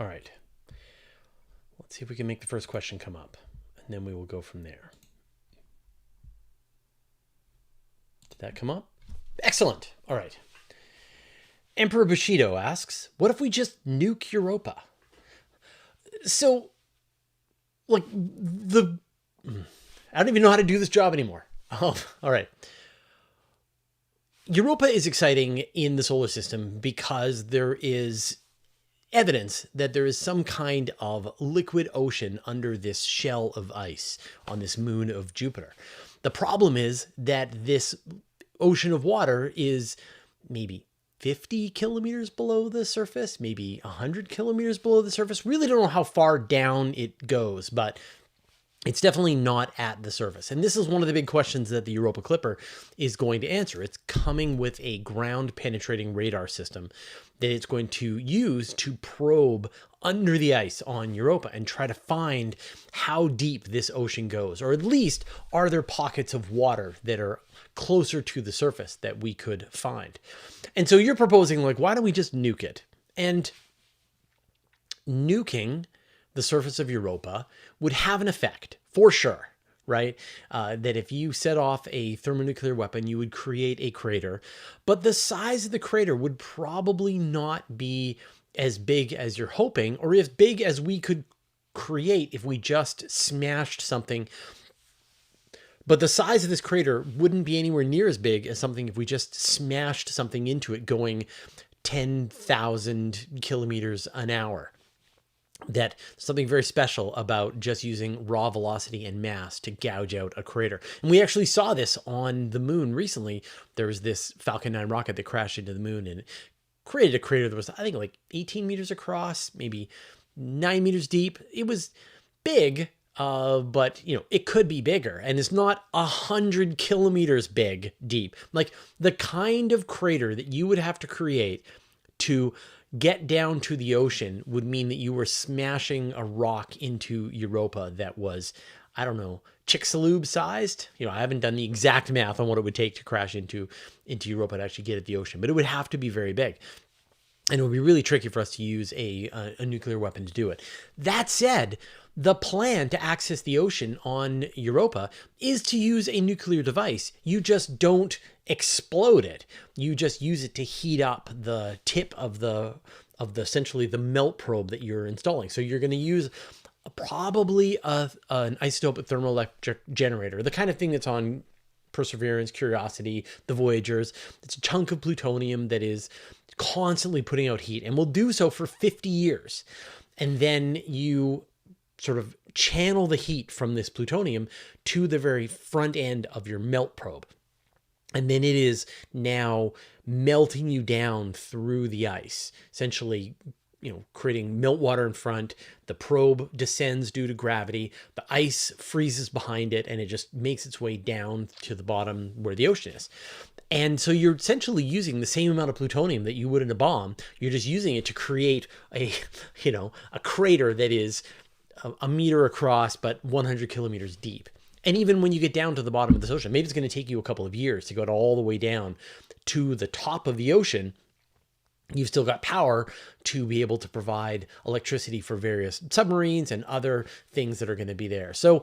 All right. Let's see if we can make the first question come up, and then we will go from there. Did that come up? Excellent. All right. Emperor Bushido asks, what if we just nuke Europa? So, like, I don't even know how to do this job anymore. All right. Europa is exciting in the solar system because there is evidence that there is some kind of liquid ocean under this shell of ice on this moon of Jupiter. The problem is that this ocean of water is maybe 50 kilometers below the surface, maybe 100 kilometers below the surface. Really don't know how far down it goes, but it's definitely not at the surface. And this is one of the big questions that the Europa Clipper is going to answer. It's coming with a ground penetrating radar system that it's going to use to probe under the ice on Europa and try to find how deep this ocean goes, or at least are there pockets of water that are closer to the surface that we could find. And so you're proposing, like, why don't we just nuke it? And nuking the surface of Europa would have an effect, for sure, right? That if you set off a thermonuclear weapon, you would create a crater, but the size of the crater would probably not be as big as you're hoping, or as big as we could create if we just smashed something. But the size of this crater wouldn't be anywhere near as big as something if we just smashed something into it going 10,000 kilometers an hour. That something very special about just using raw velocity and mass to gouge out a crater. And we actually saw this on the moon recently. There was this Falcon 9 rocket that crashed into the moon and created a crater that was, I think, like 18 meters across, maybe 9 meters deep. It was big, but you know, it could be bigger, and it's not 100 kilometers deep. Like the kind of crater that you would have to create to get down to the ocean would mean that you were smashing a rock into Europa that was, I don't know, Chicxulub sized. You know, I haven't done the exact math on what it would take to crash into Europa to actually get at the ocean, but it would have to be very big. And it would be really tricky for us to use a nuclear weapon to do it. That said, the plan to access the ocean on Europa is to use a nuclear device. You just don't explode it. You just use it to heat up the tip of the essentially the melt probe that you're installing. So you're going to use probably an isotope thermoelectric generator, the kind of thing that's on Perseverance, Curiosity, the Voyagers. It's a chunk of plutonium that is constantly putting out heat and will do so for 50 years. And then you sort of channel the heat from this plutonium to the very front end of your melt probe. And then it is now melting you down through the ice, essentially, you know, creating meltwater in front. The probe descends due to gravity. The ice freezes behind it, and it just makes its way down to the bottom where the ocean is. And so you're essentially using the same amount of plutonium that you would in a bomb. You're just using it to create a, you know, a crater that is a meter across, but 100 kilometers deep. And even when you get down to the bottom of this ocean, maybe it's going to take you a couple of years to go all the way down to the top of the ocean. You've still got power to be able to provide electricity for various submarines and other things that are going to be there. So,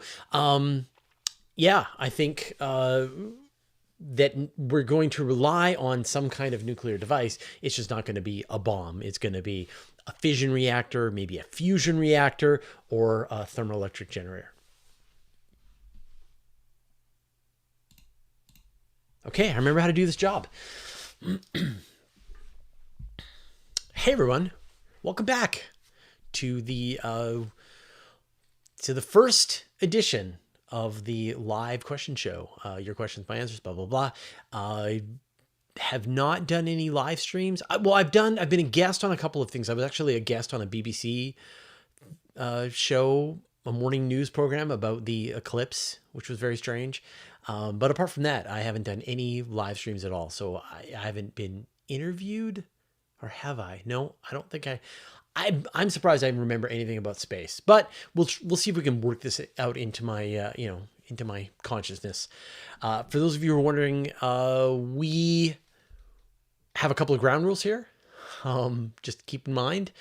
yeah, I think that we're going to rely on some kind of nuclear device. It's just not going to be a bomb. It's going to be a fission reactor, maybe a fusion reactor, or a thermoelectric generator. Okay, I remember how to do this job. Hey everyone, welcome back to the first edition of the live question show. Your questions, my answers, blah blah blah. I have not done any live streams. Well, I've been a guest on a couple of things. I was actually a guest on a BBC show, a morning news program about the eclipse, which was very strange. But apart from that, I haven't done any live streams at all. So I haven't been interviewed, or have I? No, I don't think I'm surprised I remember anything about space, but we'll see if we can work this out into my, into my consciousness. For those of you who are wondering, we have a couple of ground rules here. Just keep in mind.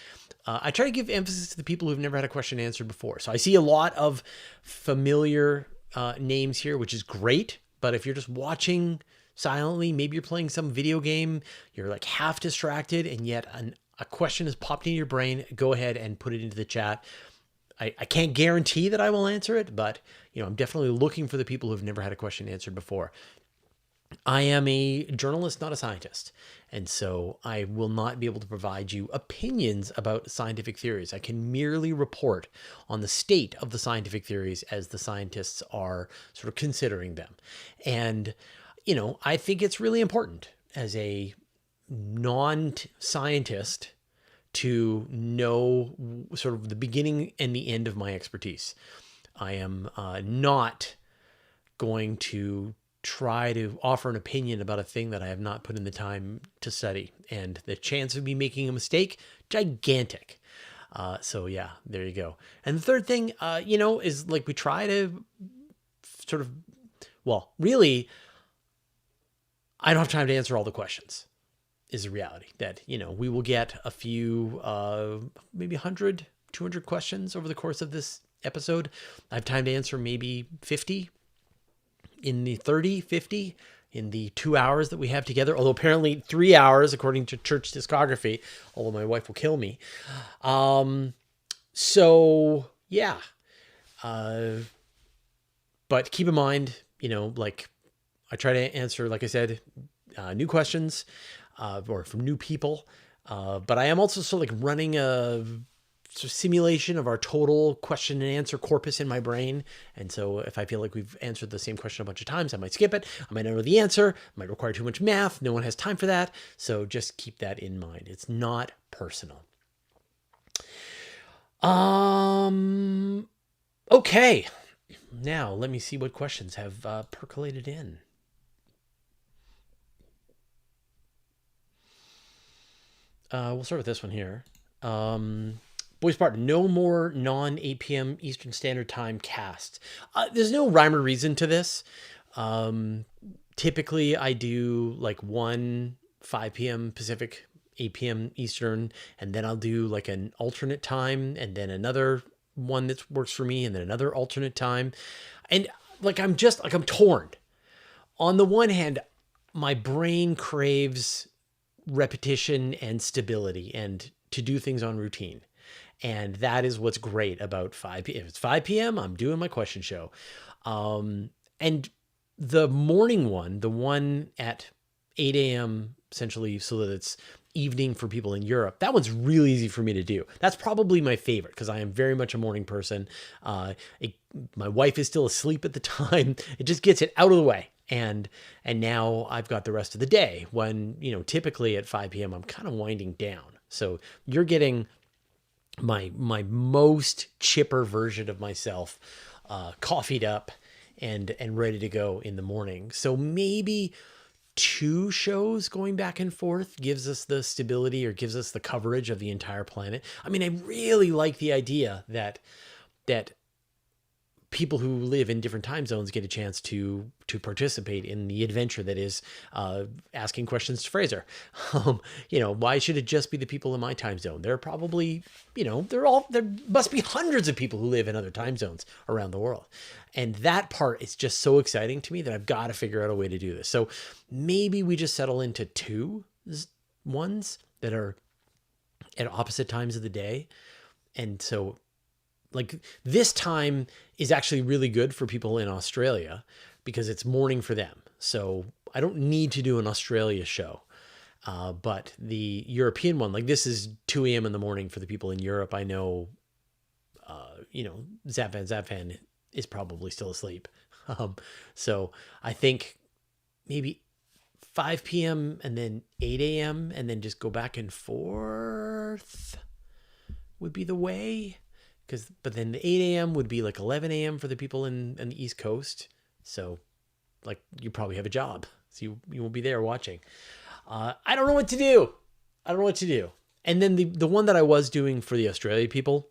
I try to give emphasis to the people who've never had a question answered before. So I see a lot of familiar names here, which is great. But if you're just watching silently, maybe you're playing some video game, you're like half distracted, and yet a question has popped into your brain, go ahead and put it into the chat. I can't guarantee that I will answer it, but I'm definitely looking for the people who've never had a question answered before. I am a journalist, not a scientist. And so I will not be able to provide you opinions about scientific theories. I can merely report on the state of the scientific theories as the scientists are sort of considering them. And, I think it's really important as a non-scientist to know sort of the beginning and the end of my expertise. I am not going to try to offer an opinion about a thing that I have not put in the time to study. And the chance of me making a mistake, gigantic. So yeah, there you go. And the third thing, is like we try to sort of, well, really, I don't have time to answer all the questions is the reality that, we will get a few, maybe 100, 200 questions over the course of this episode. I have time to answer maybe 50 in the 30, 50 in the 2 hours that we have together, although apparently 3 hours according to church discography, although my wife will kill me. So yeah. But keep in mind, like I try to answer, like I said, new questions, or from new people. But I am also sort of like running a simulation of our total question and answer corpus in my brain. And so if I feel like we've answered the same question a bunch of times, I might skip it. I might not know the answer. It might require too much math. No one has time for that. So just keep that in mind. It's not personal. Okay. Now let me see what questions have percolated in. We'll start with this one here. Boy Spartan, no more non-8 p.m. Eastern Standard Time cast. There's no rhyme or reason to this. Typically, I do like one 5 p.m. Pacific, 8 p.m. Eastern, and then I'll do like an alternate time, and then another one that works for me, and then another alternate time. And like I'm torn. On the one hand, my brain craves repetition and stability and to do things on routine. And that is what's great about 5 p.m. If it's 5 p.m., I'm doing my question show. And the morning one, the one at 8 a.m., essentially, so that it's evening for people in Europe, that one's really easy for me to do. That's probably my favorite because I am very much a morning person. My wife is still asleep at the time. It just gets it out of the way. And now I've got the rest of the day when, typically at 5 p.m. I'm kind of winding down. So you're getting my most chipper version of myself, coffeeed up and ready to go in the morning. So maybe 2 shows going back and forth gives us the stability or gives us the coverage of the entire planet. I mean, I really like the idea that people who live in different time zones get a chance to participate in the adventure that is asking questions to Fraser. Why should it just be the people in my time zone? There are probably, there must be hundreds of people who live in other time zones around the world. And that part is just so exciting to me that I've got to figure out a way to do this. So maybe we just settle into 2 ones that are at opposite times of the day. And so like this time is actually really good for people in Australia because it's morning for them. So I don't need to do an Australia show. But the European one, like this is 2 a.m. in the morning for the people in Europe. I know, Zapvan is probably still asleep. So I think maybe 5 p.m. and then 8 a.m. and then just go back and forth would be the way. But then the 8 a.m. would be like 11 a.m. for the people in the East Coast. So like you probably have a job. So you won't be there watching. I don't know what to do. And then the one that I was doing for the Australia people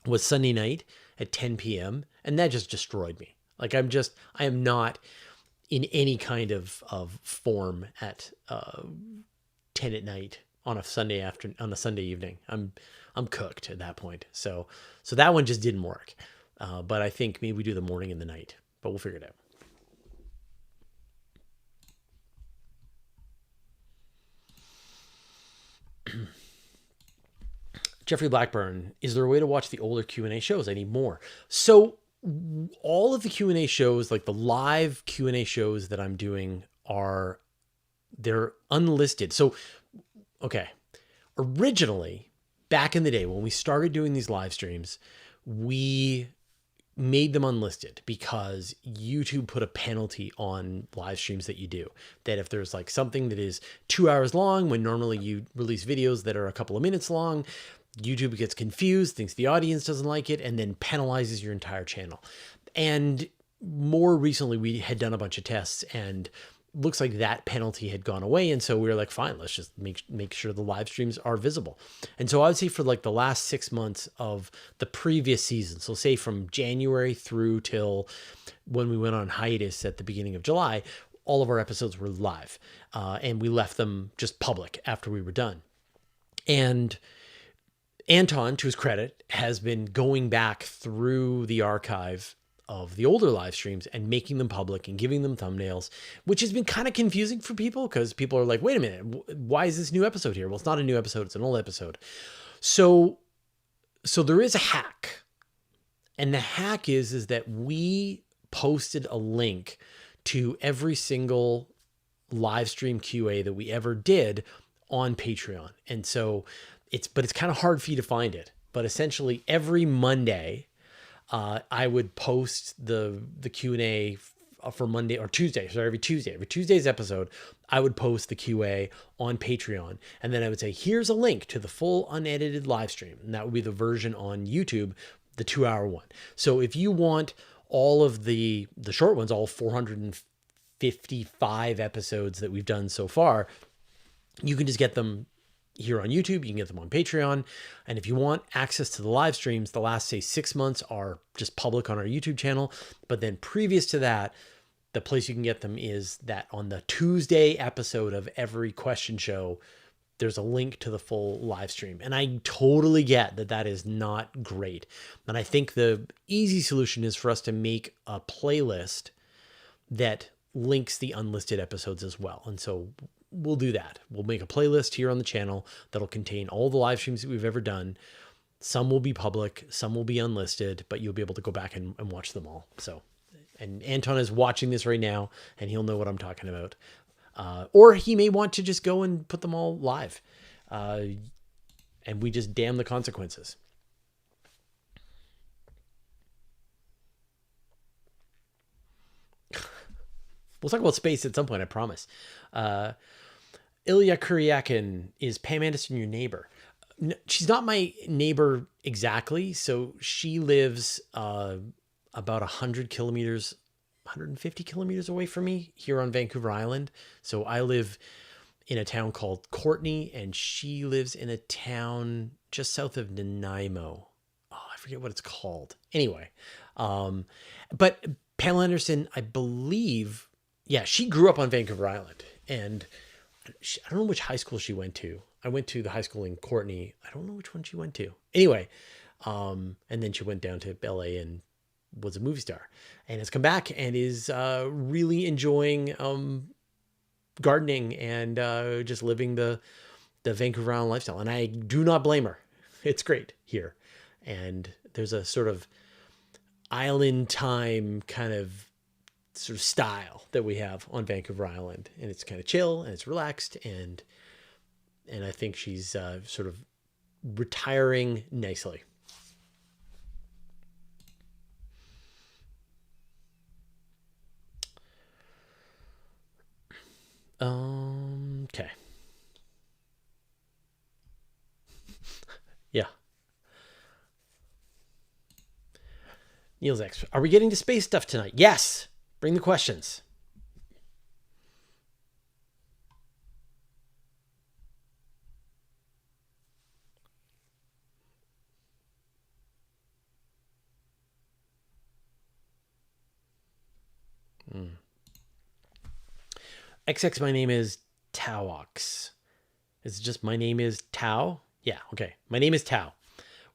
was Sunday night at 10 p.m. And that just destroyed me. Like I am not in any kind of form at 10 at night on a Sunday evening. I'm cooked at that point. So that one just didn't work. But I think maybe we do the morning and the night, but we'll figure it out. Jeffrey Blackburn, is there a way to watch the older Q&A shows? I need more. So all of the Q&A shows, like the live Q&A shows that I'm doing, they're unlisted. So, okay. Originally, back in the day when we started doing these live streams, we made them unlisted because YouTube put a penalty on live streams that you do. That if there's like something that is 2 hours long, when normally you release videos that are a couple of minutes long, YouTube gets confused, thinks the audience doesn't like it, and then penalizes your entire channel. And more recently, we had done a bunch of tests, and looks like that penalty had gone away. And so we were like, fine, let's just make sure the live streams are visible. And so I would say for like the last 6 months of the previous season, so say from January through till when we went on hiatus at the beginning of July, all of our episodes were live, and we left them just public after we were done. And Anton, to his credit, has been going back through the archive of the older live streams and making them public and giving them thumbnails, which has been kind of confusing for people because people are like, wait a minute, why is this new episode here? Well, it's not a new episode, it's an old episode. So there is a hack. And the hack is that we posted a link to every single live stream QA that we ever did on Patreon. And so it's kind of hard for you to find it. But essentially every Monday, I would post the Q&A for Monday or Tuesday. So every Tuesday's episode, I would post the QA on Patreon. And then I would say, here's a link to the full unedited live stream. And that would be the version on YouTube, the 2-hour one. So if you want all of the short ones, all 455 episodes that we've done so far, you can just get them here on YouTube. You can get them on Patreon. And if you want access to the live streams, the last, say, 6 months are just public on our YouTube channel. But then previous to that, the place you can get them is that on the Tuesday episode of every question show, there's a link to the full live stream. And I totally get that that is not great. And I think the easy solution is for us to make a playlist that links the unlisted episodes as well. And so we'll do that. We'll make a playlist here on the channel that'll contain all the live streams that we've ever done. Some will be public, some will be unlisted, but you'll be able to go back and watch them all. So, and Anton is watching this right now, and he'll know what I'm talking about. Or he may want to just go and put them all live. And we just damn the consequences. We'll talk about space at some point, I promise. Ilya Kuryakin, is Pam Anderson your neighbor? She's not my neighbor exactly. So she lives about 150 kilometers away from me here on Vancouver Island. So I live in a town called Courtney, and she lives in a town just south of Nanaimo. Oh, I forget what it's called. Anyway, but Pamela Anderson, I believe, yeah, she grew up on Vancouver Island, and I don't know which high school she went to. I went to the high school in Courtney. I don't know which one she went to. Anyway, and then she went down to LA and was a movie star, and has come back and is really enjoying gardening and just living the Vancouver Island lifestyle. And I do not blame her. It's great here. And there's a sort of island time kind of sort of style that we have on Vancouver Island, and it's kind of chill and it's relaxed, and I think she's sort of retiring nicely. Okay. Yeah. Niels X, are we getting to space stuff tonight? Yes. Bring the questions. XX, my name is Tawox. It's just my name is Tau. Yeah, okay. My name is Tau.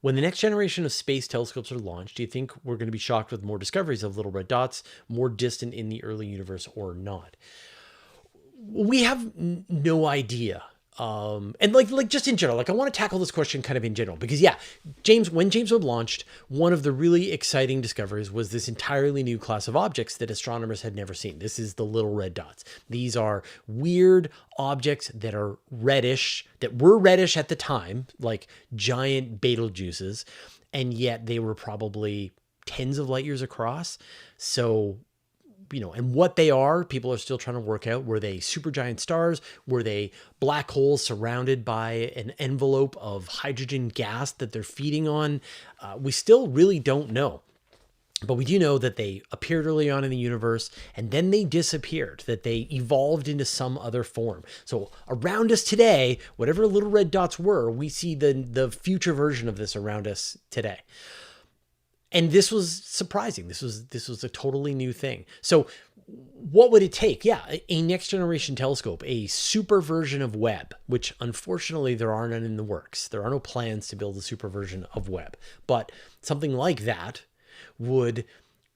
When the next generation of space telescopes are launched, do you think we're going to be shocked with more discoveries of little red dots more distant in the early universe or not? We have no idea. And like just in general, like I want to tackle this question kind of in general because yeah, when James Webb launched, one of the really exciting discoveries was this entirely new class of objects that astronomers had never seen. This is the little red dots. These are weird objects that are reddish, that were reddish at the time, like giant Betelgeuses, and yet they were probably tens of light years across. So and what they are, people are still trying to work out. Were they supergiant stars? Were they black holes surrounded by an envelope of hydrogen gas that they're feeding on? We still really don't know. But we do know that they appeared early on in the universe and then they disappeared, that they evolved into some other form. So around us today, whatever little red dots were, we see the future version of this around us today. And this was surprising. This was a totally new thing. So what would it take? Yeah, a next generation telescope, a super version of Webb, which unfortunately there are none in the works. There are no plans to build a super version of Webb. But something like that would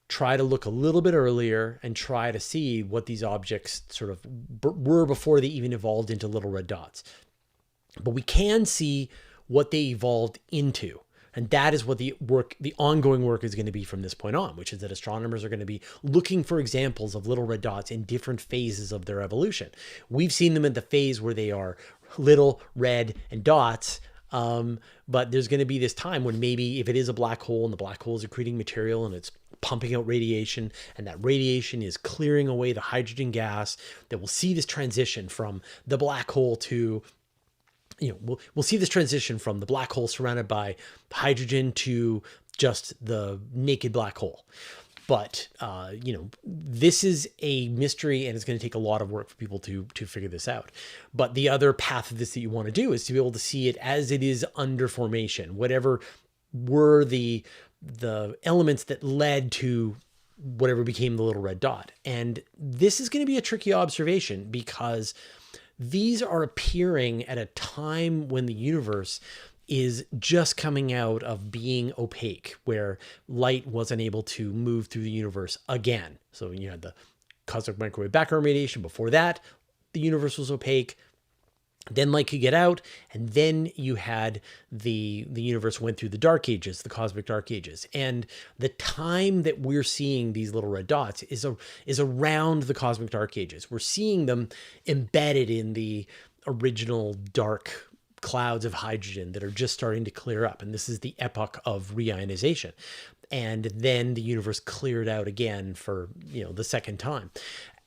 try to look a little bit earlier and try to see what these objects sort of were before they even evolved into little red dots. But we can see what they evolved into. And that is what the ongoing work is going to be from this point on, which is that astronomers are going to be looking for examples of little red dots in different phases of their evolution. We've seen them in the phase where they are little red and dots, but there's going to be this time when maybe if it is a black hole and the black hole is accreting material and it's pumping out radiation and that radiation is clearing away the hydrogen gas, that we'll see this transition from the black hole to we'll see this transition from the black hole surrounded by hydrogen to just the naked black hole. But, this is a mystery and it's going to take a lot of work for people to figure this out. But the other path of this that you want to do is to be able to see it as it is under formation, whatever were the elements that led to whatever became the little red dot. And this is going to be a tricky observation because these are appearing at a time when the universe is just coming out of being opaque, where light wasn't able to move through the universe again. So you had the cosmic microwave background radiation. Before that, the universe was opaque. Then light could get out, and then you had the universe went through the dark ages, the cosmic dark ages. And the time that we're seeing these little red dots is around the cosmic dark ages. We're seeing them embedded in the original dark clouds of hydrogen that are just starting to clear up. And this is the epoch of reionization. And then the universe cleared out again for, the second time.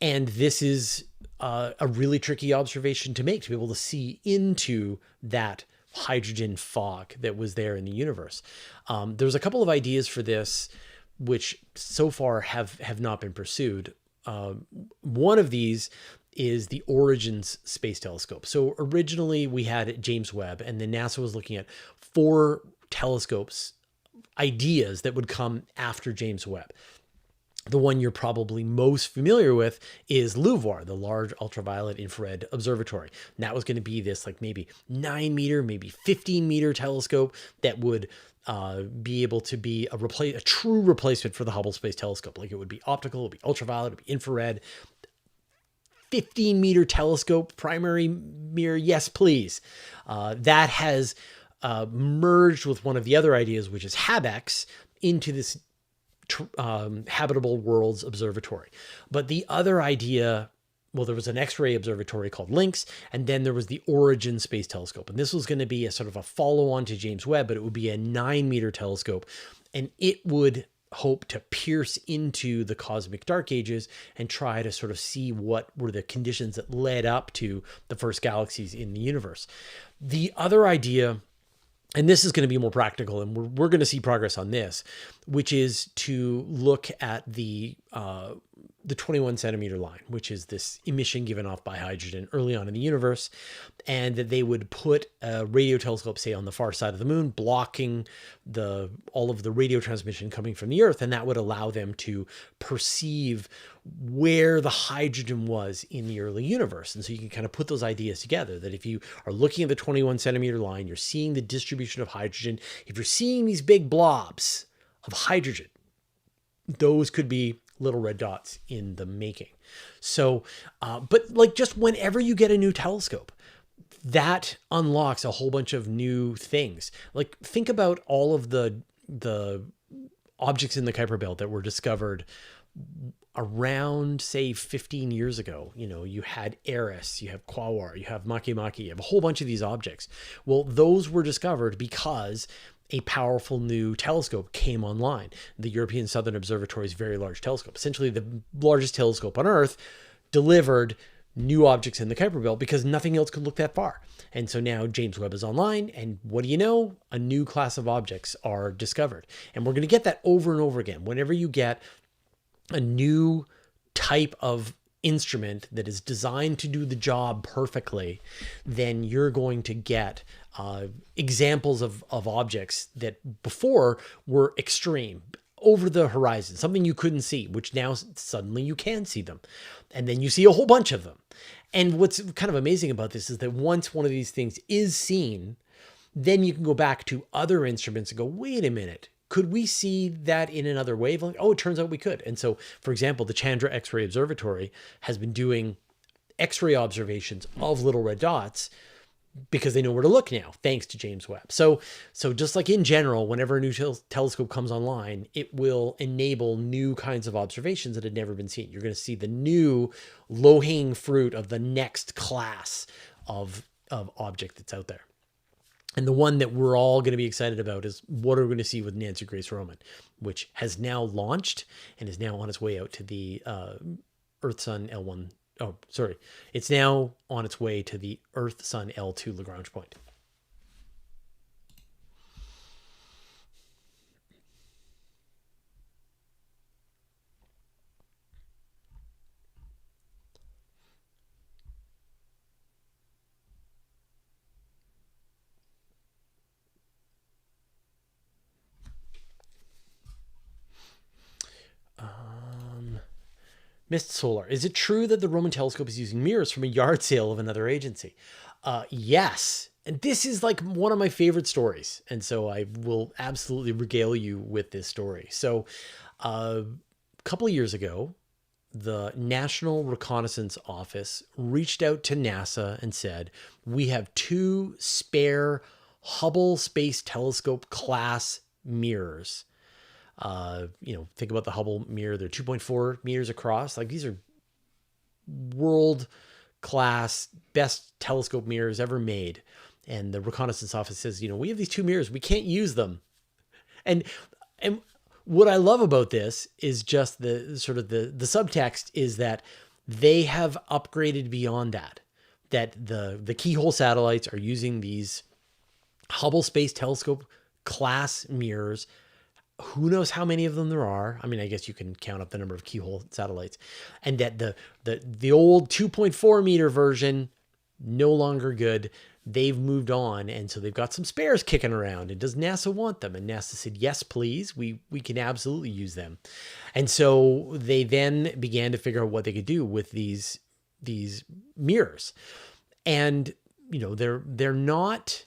And this is a really tricky observation to make, to be able to see into that hydrogen fog that was there in the universe. There's a couple of ideas for this, which so far have not been pursued. One of these is the Origins Space Telescope. So originally we had James Webb, and then NASA was looking at 4 telescopes, ideas that would come after James Webb. The one you're probably most familiar with is LUVOIR, the Large Ultraviolet Infrared Observatory. And that was going to be this like maybe 9 meter, maybe 15 meter telescope that would be able to be a true replacement for the Hubble Space Telescope. Like it would be optical, it would be ultraviolet, it would be infrared. 15 meter telescope, primary mirror, yes, please. That has merged with one of the other ideas, which is HabEx, into this Habitable Worlds Observatory. But the other idea, well, there was an X-ray observatory called LINX, and then there was the Origin Space Telescope. And this was going to be a sort of a follow-on to James Webb, but it would be a 9-meter telescope, and it would hope to pierce into the cosmic dark ages and try to sort of see what were the conditions that led up to the first galaxies in the universe. The other idea, and this is going to be more practical, and we're going to see progress on this, which is to look at the the 21 centimeter line, which is this emission given off by hydrogen early on in the universe, and that they would put a radio telescope, say, on the far side of the moon, blocking all of the radio transmission coming from the Earth, and that would allow them to perceive where the hydrogen was in the early universe. And so you can kind of put those ideas together, that if you are looking at the 21 centimeter line, you're seeing the distribution of hydrogen. If you're seeing these big blobs of hydrogen, those could be little red dots in the making. So, but like, just whenever you get a new telescope, that unlocks a whole bunch of new things. Like, think about all of the objects in the Kuiper Belt that were discovered around, say, 15 years ago. You know, you had Eris, you have Quaoar, you have Makemake, you have a whole bunch of these objects. Well, those were discovered because a powerful new telescope came online. The European Southern Observatory's Very Large Telescope, essentially the largest telescope on Earth, delivered new objects in the Kuiper Belt because nothing else could look that far. And so now James Webb is online, and what do you know? A new class of objects are discovered. And we're going to get that over and over again. Whenever you get a new type of instrument that is designed to do the job perfectly, then you're going to get examples of objects that before were extreme, over the horizon, something you couldn't see, which now suddenly you can see them. And then you see a whole bunch of them. And what's kind of amazing about this is that once one of these things is seen, then you can go back to other instruments and go, wait a minute, could we see that in another wavelength? Oh, it turns out we could. And so, for example, the Chandra X-ray Observatory has been doing X-ray observations of little red dots because they know where to look now, thanks to James Webb. So just like in general, whenever a new telescope comes online, it will enable new kinds of observations that had never been seen. You're going to see the new low-hanging fruit of the next class of object that's out there. And the one that we're all going to be excited about is what are we going to see with Nancy Grace Roman, which has now launched and is now on its way out to the Earth-Sun L1. Oh, sorry. It's now on its way to the Earth-Sun L2 Lagrange point. Mist Solar. Is it true that the Roman telescope is using mirrors from a yard sale of another agency? Yes. And this is like one of my favorite stories. And so I will absolutely regale you with this story. So a couple of years ago, the National Reconnaissance Office reached out to NASA and said, we have 2 spare Hubble Space Telescope class mirrors. Think about the Hubble mirror. They're 2.4 meters across. Like, these are world class, best telescope mirrors ever made. And the reconnaissance office says, we have these 2 mirrors. We can't use them. And what I love about this is just the sort of the subtext is that they have upgraded beyond that the Keyhole satellites are using these Hubble Space Telescope class mirrors. Who knows how many of them there are? I mean, I guess you can count up the number of Keyhole satellites, and that the old 2.4 meter version, no longer good. They've moved on. And so they've got some spares kicking around. And does NASA want them? And NASA said, yes, please. We can absolutely use them. And so they then began to figure out what they could do with these mirrors. And, they're not,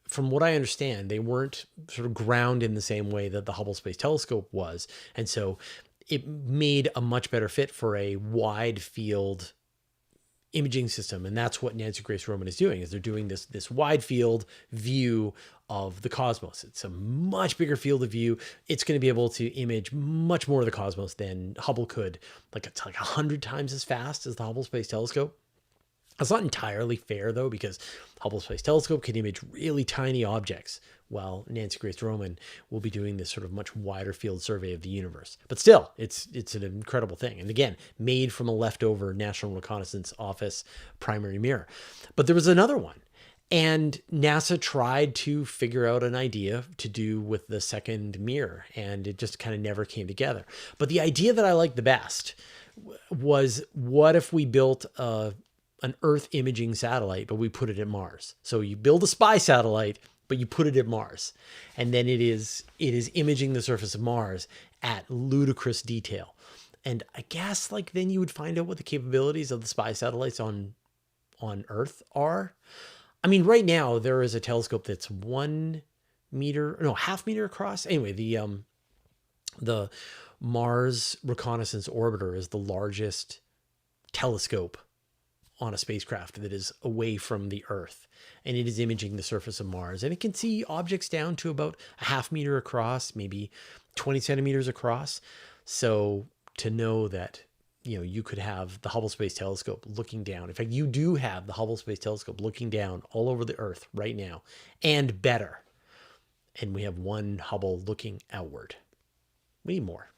from what I understand, they weren't sort of ground in the same way that the Hubble Space Telescope was. And so it made a much better fit for a wide field imaging system. And that's what Nancy Grace Roman is doing, is they're doing this wide field view of the cosmos. It's a much bigger field of view. It's going to be able to image much more of the cosmos than Hubble could. It's like 100 times as fast as the Hubble Space Telescope. That's not entirely fair, though, because Hubble Space Telescope can image really tiny objects, while Nancy Grace Roman will be doing this sort of much wider field survey of the universe. But still, it's an incredible thing. And again, made from a leftover National Reconnaissance Office primary mirror. But there was another one, And NASA tried to figure out an idea to do with the second mirror, and it just kind of never came together. But the idea that I liked the best was, what if we built an Earth imaging satellite, but we put it at Mars? So you build a spy satellite, but you put it at Mars, and then it is imaging the surface of Mars at ludicrous detail. And I guess like then you would find out what the capabilities of the spy satellites on Earth are. I mean, right now there is a telescope that's 1 meter, no, half meter across. Anyway, the Mars Reconnaissance Orbiter is the largest telescope on a spacecraft that is away from the Earth, and it is imaging the surface of Mars, and it can see objects down to about a half meter across, maybe 20 centimeters across. So to know that, you know, you could have the Hubble Space Telescope looking down. In fact, you do have the Hubble Space Telescope looking down all over the Earth right now, and better. And we have one Hubble looking outward. We need more.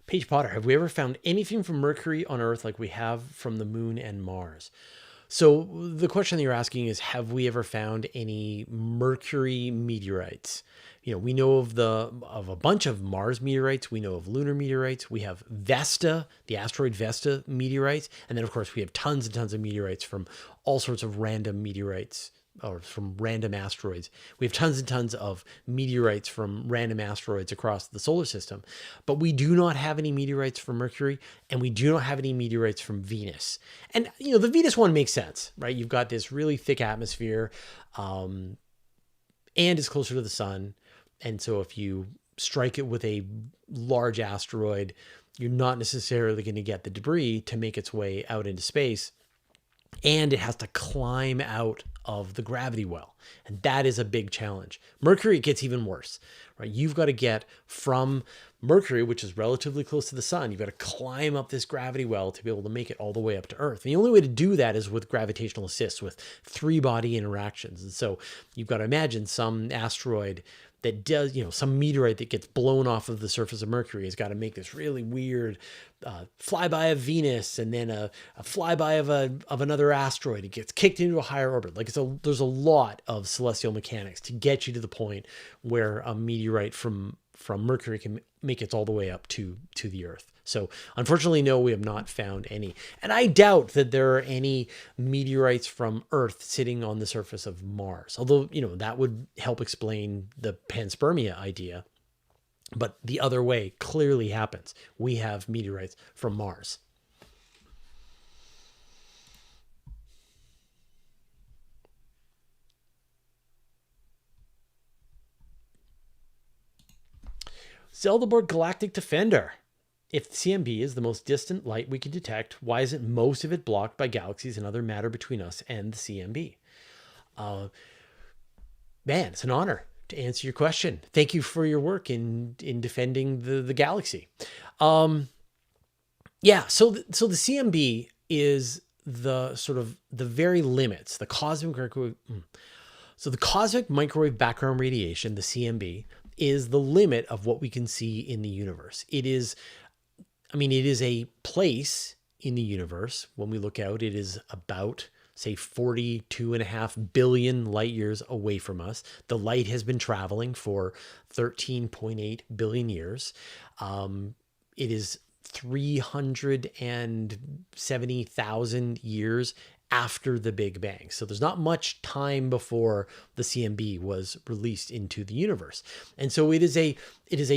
Paige Potter, have we ever found anything from Mercury on Earth like we have from the Moon and Mars? So the question that you're asking is, have we ever found any Mercury meteorites? You know, we know of a bunch of Mars meteorites. We know of lunar meteorites. We have Vesta, the asteroid Vesta meteorites. And then, of course, we have tons and tons of meteorites from all sorts of random meteorites, or from random asteroids. We have tons and tons of meteorites from random asteroids across the solar system, but we do not have any meteorites from Mercury, and we do not have any meteorites from Venus. And, you know, the Venus one makes sense, right? You've got this really thick atmosphere, and it's closer to the sun. And so if you strike it with a large asteroid, you're not necessarily going to get the debris to make its way out into space. And it has to climb out of the gravity well. And that is a big challenge. Mercury, it gets even worse, right? You've got to get from Mercury, which is relatively close to the sun, you've got to climb up this gravity well to be able to make it all the way up to Earth. And the only way to do that is with gravitational assists, with 3-body interactions. And so you've got to imagine some asteroid that does, you know, some meteorite that gets blown off of the surface of Mercury has got to make this really weird flyby of Venus, and then a flyby of another asteroid. It gets kicked into a higher orbit. Like there's a lot of celestial mechanics to get you to the point where a meteorite from Mercury can make it all the way up to the Earth. So unfortunately, no, we have not found any. And I doubt that there are any meteorites from Earth sitting on the surface of Mars. Although, you know, that would help explain the panspermia idea. But the other way clearly happens. We have meteorites from Mars. Zeldaborg Galactic Defender. If the CMB is the most distant light we can detect, why isn't most of it blocked by galaxies and other matter between us and the CMB? Man, it's an honor to answer your question. Thank you for your work in defending the galaxy. Yeah, so the CMB is the sort of the very limits, the cosmic microwave. So the cosmic microwave background radiation, the CMB, is the limit of what we can see in the universe. It is, I mean, it is a place in the universe. When we look out, it is about, say, 42.5 billion light years away from us. The light has been traveling for 13.8 billion years. It is 370,000 years after the Big Bang. So there's not much time before the CMB was released into the universe. And so it is a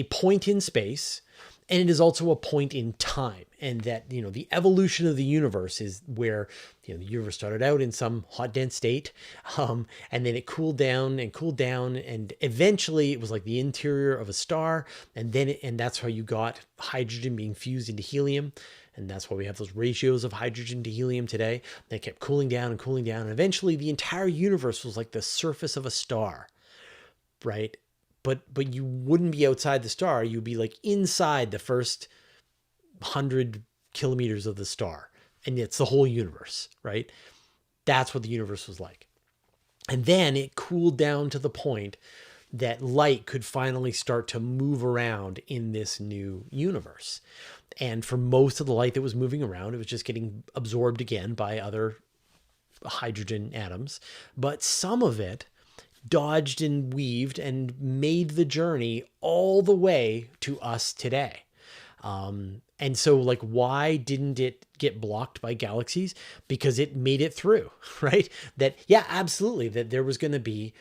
point in space, and it is also a point in time. And that, you know, the evolution of the universe is where, you know, the universe started out in some hot, dense state, and then it cooled down, and eventually it was like the interior of a star, and that's how you got hydrogen being fused into helium. And that's why we have those ratios of hydrogen to helium today. They kept cooling down, and eventually the entire universe was like the surface of a star, right? But you wouldn't be outside the star. You'd be like inside the first 100 kilometers of the star. And it's the whole universe, right? That's what the universe was like. And then it cooled down to the point that light could finally start to move around in this new universe. And for most of the light that was moving around, it was just getting absorbed again by other hydrogen atoms. But some of it dodged and weaved and made the journey all the way to us today. And so, like, why didn't it get blocked by galaxies? Because it made it through, right? That, yeah, absolutely, that there was going to be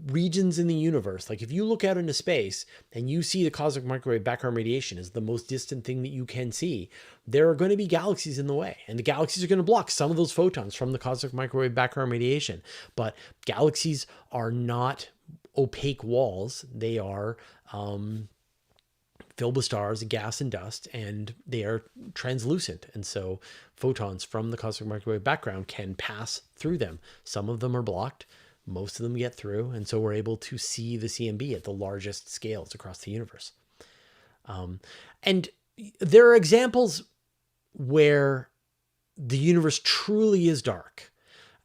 regions in the universe. Like, if you look out into space and you see the cosmic microwave background radiation is the most distant thing that you can see, there are going to be galaxies in the way, and the galaxies are going to block some of those photons from the cosmic microwave background radiation. But galaxies are not opaque walls. They are filled with stars, gas, and dust, and they are translucent. And so photons from the cosmic microwave background can pass through them. Some of them are blocked. Most of them get through. And so we're able to see the CMB at the largest scales across the universe. And there are examples where the universe truly is dark.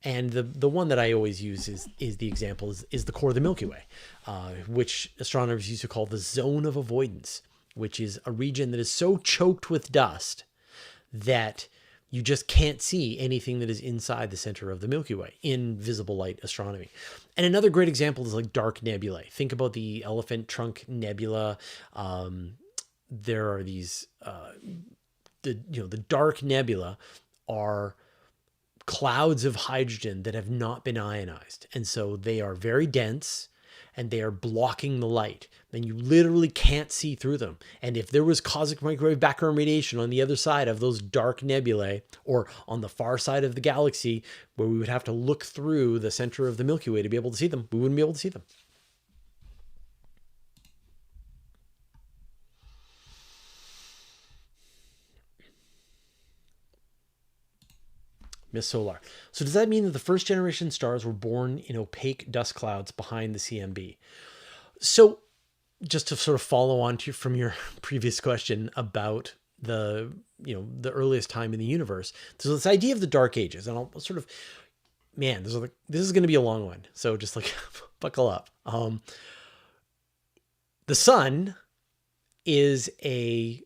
And the one that I always use is the example is the core of the Milky Way, which astronomers used to call the zone of avoidance, which is a region that is so choked with dust that you just can't see anything that is inside the center of the Milky Way in visible light astronomy. And another great example is like dark nebulae. Think about the Elephant Trunk Nebula. There are these, the dark nebula are clouds of hydrogen that have not been ionized. And so they are very dense and they are blocking the light. And you literally can't see through them. And if there was cosmic microwave background radiation on the other side of those dark nebulae, or on the far side of the galaxy, where we would have to look through the center of the Milky Way to be able to see them, we wouldn't be able to see them. Miss Solar. So does that mean that the first generation stars were born in opaque dust clouds behind the CMB? So just to sort of follow on to from your previous question about the earliest time in the universe, so this idea of the dark ages, and I'll sort of, man, this is going to be a long one, so just like buckle up. The sun is a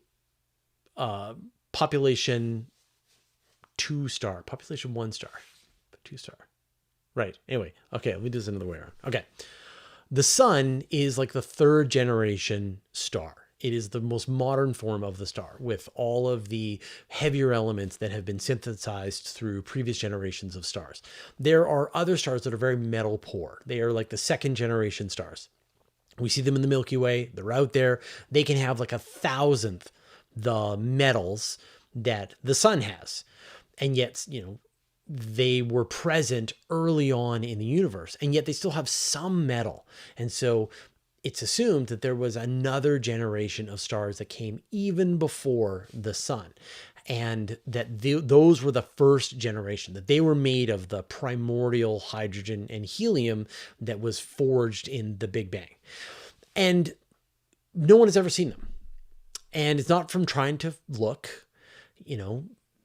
population 1 star, right? Anyway, okay, let me do this another way around. Okay. The sun is like the 3rd generation star. It is the most modern form of the star, with all of the heavier elements that have been synthesized through previous generations of stars. There are other stars that are very metal poor. They are like the 2nd generation stars. We see them in the Milky Way. They're out there. They can have like 1,000th the metals that the sun has. And yet, they were present early on in the universe, and yet they still have some metal. And so it's assumed that there was another generation of stars that came even before the sun, and that those were the first generation, that they were made of the primordial hydrogen and helium that was forged in the Big Bang. And no one has ever seen them. And it's not from trying to look,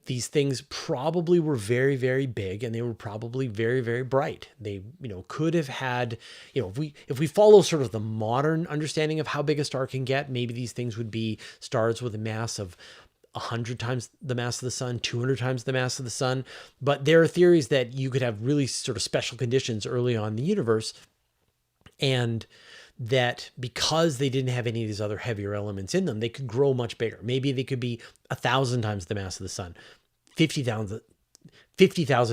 these things probably were very, very big, and they were probably very, very bright. They, could have had, if we follow sort of the modern understanding of how big a star can get, maybe these things would be stars with a mass of 100 times the mass of the sun, 200 times the mass of the sun. But there are theories that you could have really sort of special conditions early on in the universe, and that because they didn't have any of these other heavier elements in them, they could grow much bigger. Maybe they could be 1,000 times the mass of the sun, 50,000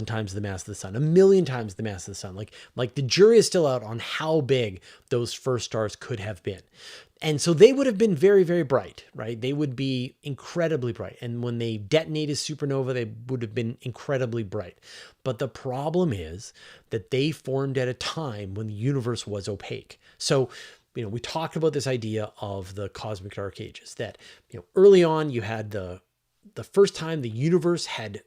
times the mass of the sun, 1,000,000 times the mass of the sun. Like the jury is still out on how big those first stars could have been. And so they would have been very, very bright, right? They would be incredibly bright. And when they detonate as supernova, they would have been incredibly bright. But the problem is that they formed at a time when the universe was opaque. So, we talked about this idea of the cosmic dark ages, that, early on you had the first time the universe had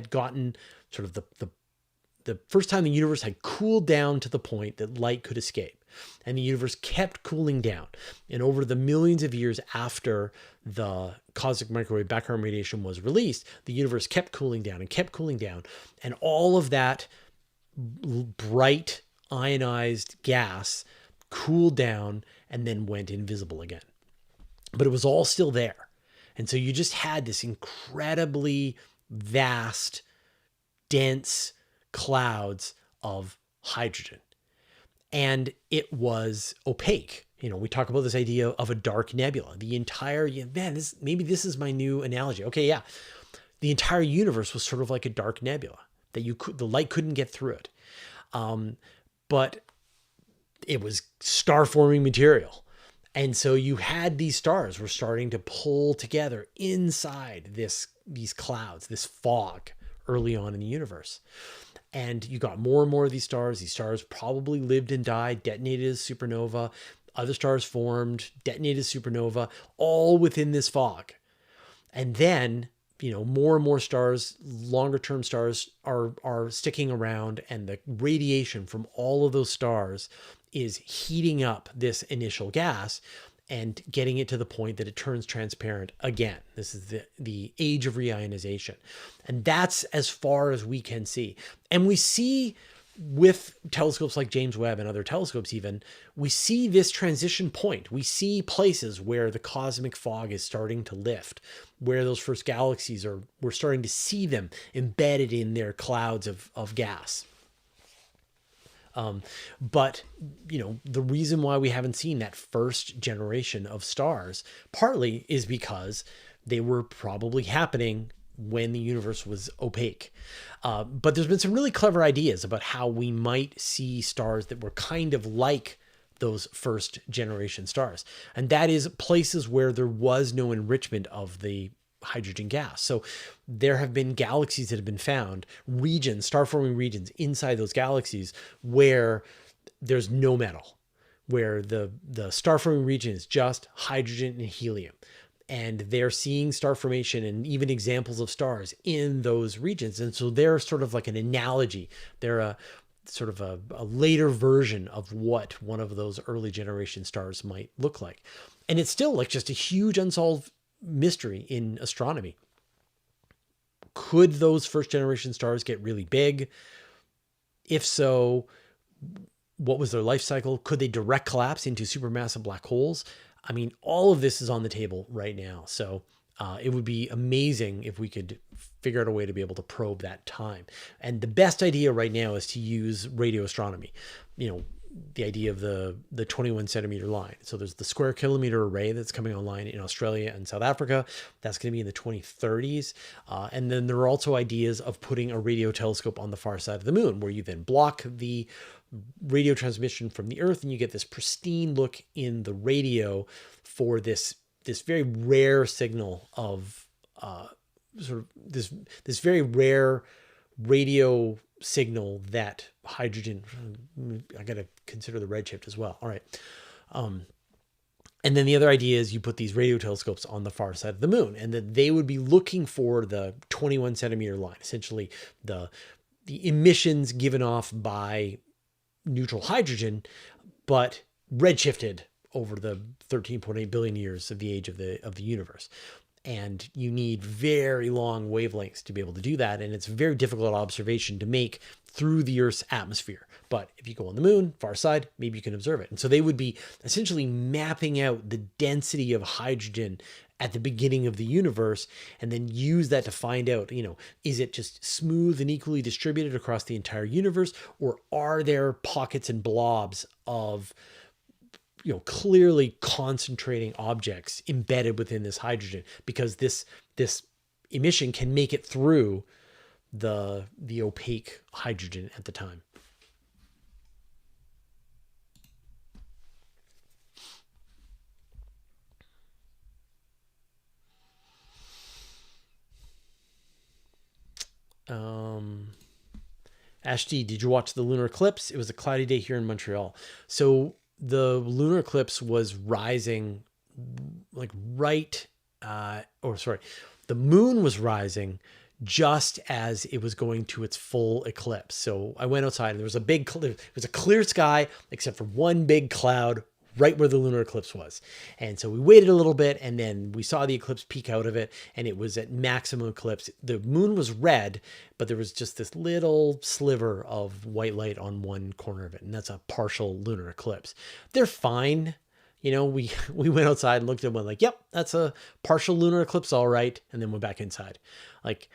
gotten sort of the first time the universe had cooled down to the point that light could escape. And the universe kept cooling down. And over the millions of years after the cosmic microwave background radiation was released, the universe kept cooling down and kept cooling down. And all of that bright ionized gas cooled down and then went invisible again. But it was all still there. And so you just had this incredibly vast, dense clouds of hydrogen. And it was opaque. You know, we talk about this idea of a dark nebula. The entire, man, maybe this is my new analogy. Okay, yeah. The entire universe was sort of like a dark nebula that the light couldn't get through it. But it was star-forming material. And so you had these stars were starting to pull together inside these clouds, this fog early on in the universe. And you got more and more of these stars. These stars probably lived and died, detonated as supernova. Other stars formed, detonated as supernova, all within this fog. And then, you know, more and more stars, longer term stars are sticking around, and the radiation from all of those stars is heating up this initial gas and getting it to the point that it turns transparent again. This is the age of reionization. And that's as far as we can see. And we see with telescopes like James Webb and other telescopes even, we see this transition point. We see places where the cosmic fog is starting to lift, where those first galaxies we're starting to see them embedded in their clouds of gas. But, you know, the reason why we haven't seen that first generation of stars partly is because they were probably happening when the universe was opaque. But there's been some really clever ideas about how we might see stars that were kind of like those first generation stars. And that is places where there was no enrichment of the hydrogen gas. So there have been galaxies that have been found, regions, star-forming regions inside those galaxies where there's no metal, where the star-forming region is just hydrogen and helium. And they're seeing star formation and even examples of stars in those regions. And so they're sort of like an analogy. They're a sort of a later version of what one of those early generation stars might look like. And it's still like just a huge unsolved mystery in astronomy. Could those first generation stars get really big? If so, what was their life cycle? Could they direct collapse into supermassive black holes? I mean, all of this is on the table right now. So it would be amazing if we could figure out a way to be able to probe that time. And the best idea right now is to use radio astronomy. You know, the idea of the 21 centimeter line. So there's the square kilometer array that's coming online in Australia and South Africa. That's going to be in the 2030s. And then there are also ideas of putting a radio telescope on the far side of the moon, where you then block the radio transmission from the Earth and you get this pristine look in the radio for this very rare signal of sort of this very rare radio signal that hydrogen, I got to consider the redshift as well. All right. And then the other idea is you put these radio telescopes on the far side of the moon, and that they would be looking for the 21 centimeter line, essentially the emissions given off by neutral hydrogen, but redshifted over the 13.8 billion years of the age of the universe. And you need very long wavelengths to be able to do that. And it's a very difficult observation to make through the Earth's atmosphere. But if you go on the moon, far side, maybe you can observe it. And so they would be essentially mapping out the density of hydrogen at the beginning of the universe, and then use that to find out, you know, is it just smooth and equally distributed across the entire universe, or are there pockets and blobs of, you know, clearly concentrating objects embedded within this hydrogen, because this emission can make it through the opaque hydrogen at the time. Ash D, did you watch the lunar eclipse? It was a cloudy day here in Montreal. So the lunar eclipse was rising like the moon was rising just as it was going to its full eclipse. So I went outside and there was it was a clear sky except for one big cloud right where the lunar eclipse was. And so we waited a little bit, and then we saw the eclipse peek out of it, and it was at maximum eclipse. The moon was red, but there was just this little sliver of white light on one corner of it, and that's a partial lunar eclipse. They're fine. You know, we went outside and looked at one like, yep, that's a partial lunar eclipse, all right, and then went back inside. Like,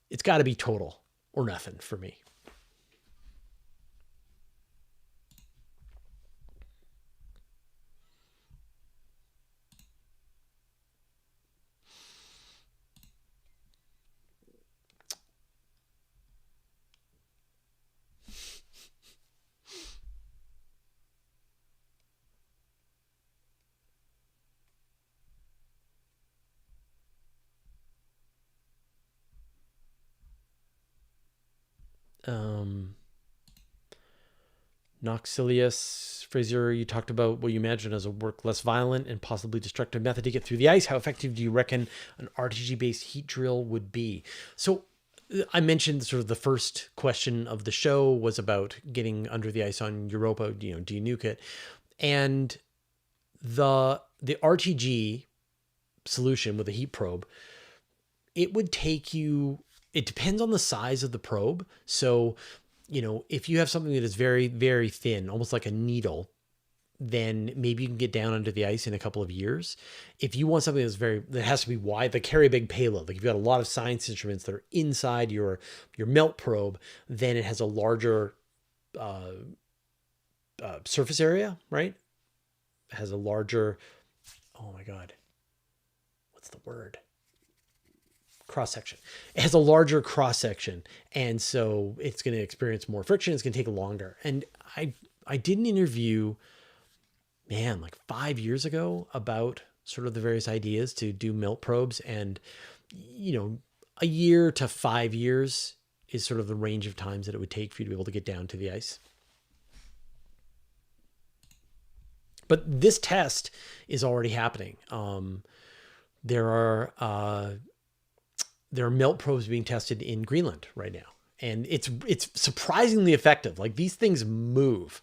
it's got to be total or nothing for me. Noxilius, Fraser, you talked about what you imagine as a work less violent and possibly destructive method to get through the ice. How effective do you reckon an RTG-based heat drill would be? So I mentioned sort of the first question of the show was about getting under the ice on Europa, you know, do you nuke it? And the RTG solution with a heat probe, it would take you, it depends on the size of the probe. So, you know, if you have something that is very, very thin, almost like a needle, then maybe you can get down under the ice in a couple of years. If you want something that has to be wide, like carry a big payload, like you've got a lot of science instruments that are inside your melt probe, then it has a larger surface area, right? It has a larger, oh my God, what's the word? Cross-section. It has a larger cross-section, and so it's going to experience more friction. It's going to take longer. And I did an interview, man, like 5 years ago about sort of the various ideas to do melt probes, and you know, a year to 5 years is sort of the range of times that it would take for you to be able to get down to the ice. But this test is already happening. There are melt probes being tested in Greenland right now, and it's surprisingly effective. Like, these things move.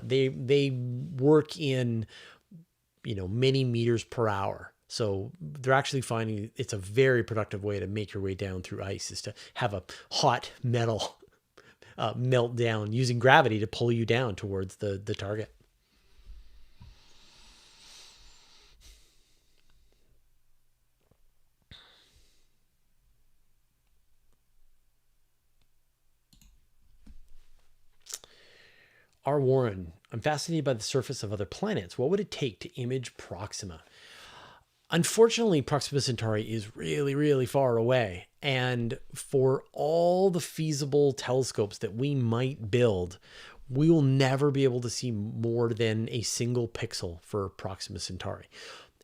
They work in, you know, many meters per hour. So they're actually finding it's a very productive way to make your way down through ice, is to have a hot metal melt down using gravity to pull you down towards the target. R. Warren, I'm fascinated by the surface of other planets. What would it take to image Proxima? Unfortunately, Proxima Centauri is really, really far away. And for all the feasible telescopes that we might build, we will never be able to see more than a single pixel for Proxima Centauri.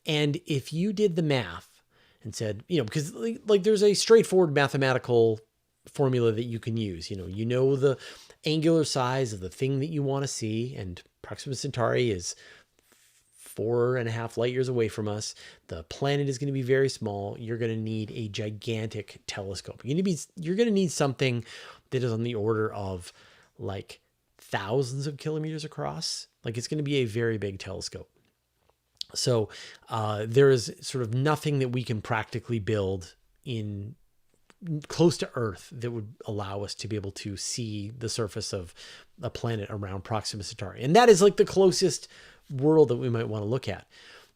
And if you did the math and said, you know, because like there's a straightforward mathematical formula that you can use, you know the angular size of the thing that you want to see, and Proxima Centauri is 4.5 light years away from us. The planet is going to be very small. You're going to need a gigantic telescope. You're going to need something that is on the order of like thousands of kilometers across. Like, it's going to be a very big telescope. So there is sort of nothing that we can practically build in close to Earth that would allow us to be able to see the surface of a planet around Proxima Centauri. And that is like the closest world that we might want to look at.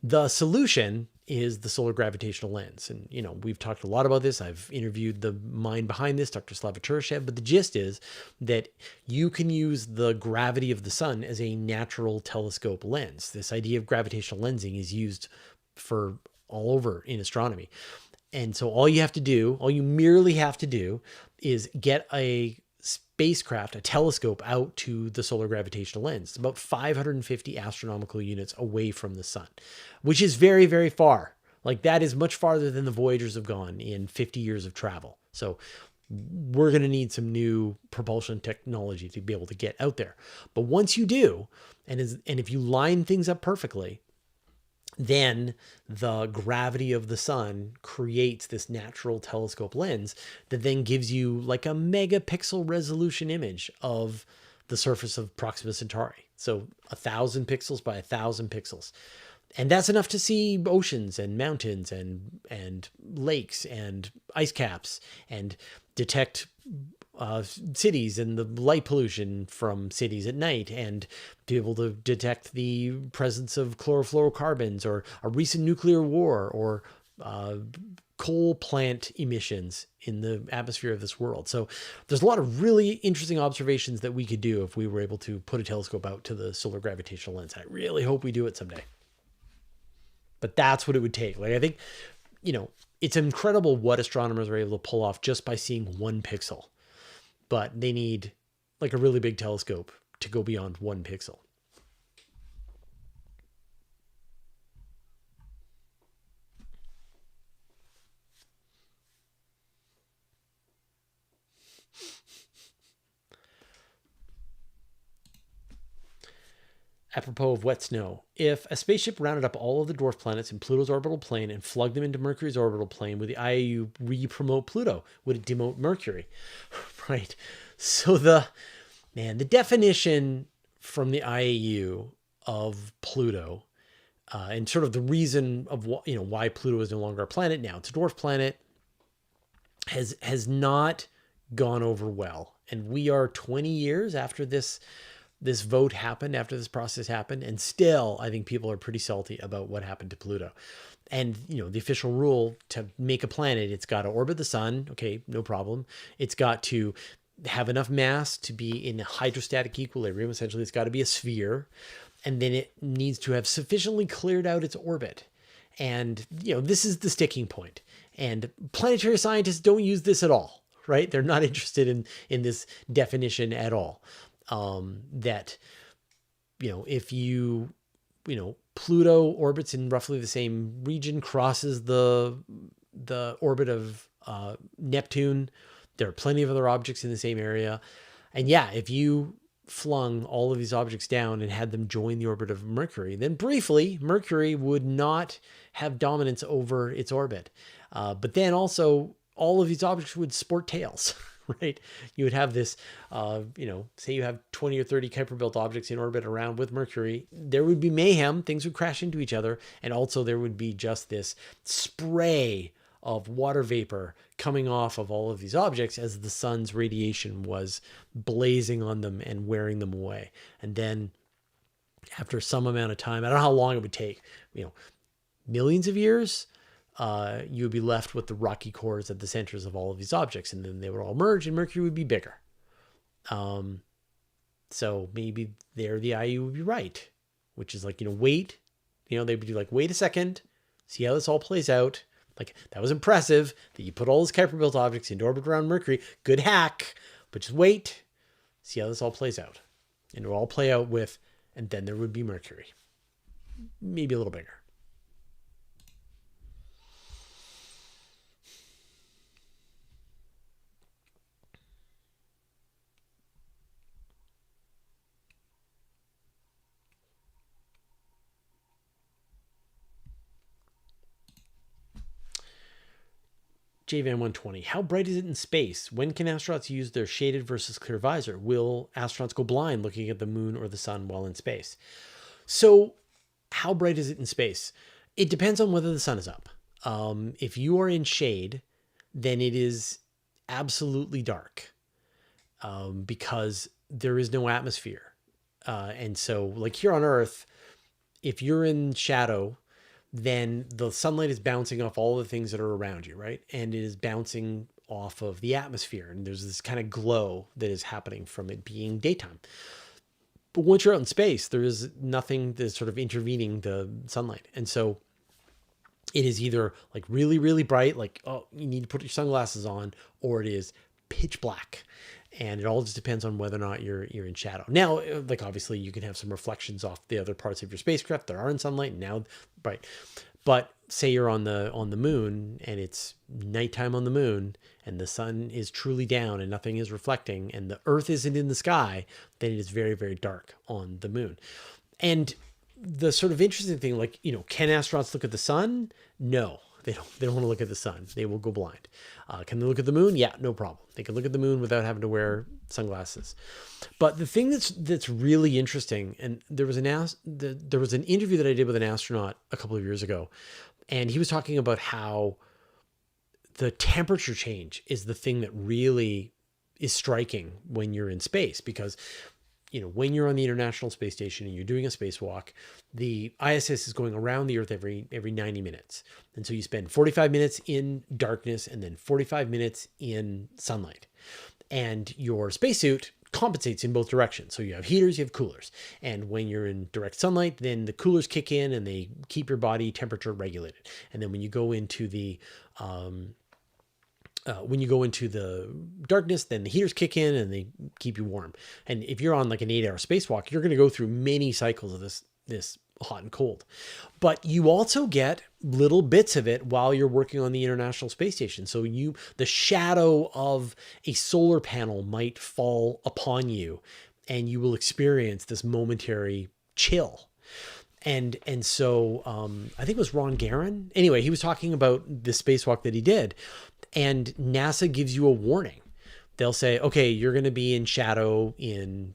The solution is the solar gravitational lens. And, you know, we've talked a lot about this. I've interviewed the mind behind this, Dr. Slava Turyshev, but the gist is that you can use the gravity of the sun as a natural telescope lens. This idea of gravitational lensing is used for all over in astronomy. And so all you merely have to do is get a spacecraft, a telescope, out to the solar gravitational lens. It's about 550 astronomical units away from the sun, which is very, very far. Like, that is much farther than the Voyagers have gone in 50 years of travel. So we're going to need some new propulsion technology to be able to get out there. But once you do, and if you line things up perfectly, then the gravity of the sun creates this natural telescope lens that then gives you like a megapixel resolution image of the surface of Proxima Centauri. So 1,000 pixels by 1,000 pixels. And that's enough to see oceans and mountains and lakes and ice caps and detect cities and the light pollution from cities at night, and be able to detect the presence of chlorofluorocarbons or a recent nuclear war or coal plant emissions in the atmosphere of this world. So there's a lot of really interesting observations that we could do if we were able to put a telescope out to the solar gravitational lens. I really hope we do it someday. But that's what it would take. Like, I think, it's incredible what astronomers are able to pull off just by seeing one pixel. But they need like a really big telescope to go beyond one pixel. Apropos of wet snow, if a spaceship rounded up all of the dwarf planets in Pluto's orbital plane and plugged them into Mercury's orbital plane, would the IAU re-promote Pluto? Would it demote Mercury? Right. So the definition from the IAU of Pluto, and sort of the reason of why Pluto is no longer a planet now, it's a dwarf planet, has not gone over well. And we are 20 years after this vote happened, after this process happened, and still I think people are pretty salty about what happened to Pluto. And the official rule to make a planet, it's got to orbit the sun. Okay, no problem. It's got to have enough mass to be in hydrostatic equilibrium. Essentially, it's got to be a sphere, and then it needs to have sufficiently cleared out its orbit. And this is the sticking point. And planetary scientists don't use this at all, right? They're not interested in this definition at all. That, if Pluto orbits in roughly the same region, crosses the orbit of Neptune, there are plenty of other objects in the same area. And yeah, if you flung all of these objects down and had them join the orbit of Mercury, then briefly Mercury would not have dominance over its orbit. But then also all of these objects would sport tails. Right? You would have this, say you have 20 or 30 Kuiper-Belt objects in orbit around with Mercury. There would be mayhem. Things would crash into each other. And also there would be just this spray of water vapor coming off of all of these objects as the sun's radiation was blazing on them and wearing them away. And then after some amount of time, I don't know how long it would take, millions of years, you would be left with the rocky cores at the centers of all of these objects, and then they would all merge and Mercury would be bigger. So maybe there the IU would be right, which is like, wait, they'd be like, wait a second, see how this all plays out. Like, that was impressive that you put all those Kuiper-Belt objects into orbit around Mercury. Good hack, but just wait, see how this all plays out. And it will all play out with, and then there would be Mercury. Maybe a little bigger. JVan120, how bright is it in space? When can astronauts use their shaded versus clear visor? Will astronauts go blind looking at the moon or the sun while in space? So how bright is it in space? It depends on whether the sun is up. If you are in shade, then it is absolutely dark because there is no atmosphere. And so like here on Earth, if you're in shadow, then the sunlight is bouncing off all the things that are around you, right? And it is bouncing off of the atmosphere. And there's this kind of glow that is happening from it being daytime. But once you're out in space, there is nothing that's sort of intervening the sunlight. And so it is either like really, really bright, like, oh, you need to put your sunglasses on, or it is pitch black. And it all just depends on whether or not you're in shadow. Now, like, obviously you can have some reflections off the other parts of your spacecraft that are in sunlight now, right? But say you're on the moon and it's nighttime on the moon and the sun is truly down and nothing is reflecting and the Earth isn't in the sky, then it is very, very dark on the moon. And the sort of interesting thing, like, can astronauts look at the sun? No. They don't want to look at the sun. They will go blind. Can they look at the moon? Yeah, no problem. They can look at the moon without having to wear sunglasses. But the thing that's really interesting, and there was an interview that I did with an astronaut a couple of years ago, and he was talking about how the temperature change is the thing that really is striking when you're in space, because when you're on the International Space Station and you're doing a spacewalk, the ISS is going around the Earth every 90 minutes. And so you spend 45 minutes in darkness and then 45 minutes in sunlight. And your spacesuit compensates in both directions. So you have heaters, you have coolers. And when you're in direct sunlight, then the coolers kick in and they keep your body temperature regulated. And then when you go into the darkness, then the heaters kick in and they keep you warm. And if you're on like an 8-hour spacewalk, you're going to go through many cycles of this hot and cold. But you also get little bits of it while you're working on the International Space Station. So the shadow of a solar panel might fall upon you and you will experience this momentary chill. And so I think it was Ron Garan. Anyway, he was talking about the spacewalk that he did, and NASA gives you a warning. They'll say, okay, you're going to be in shadow in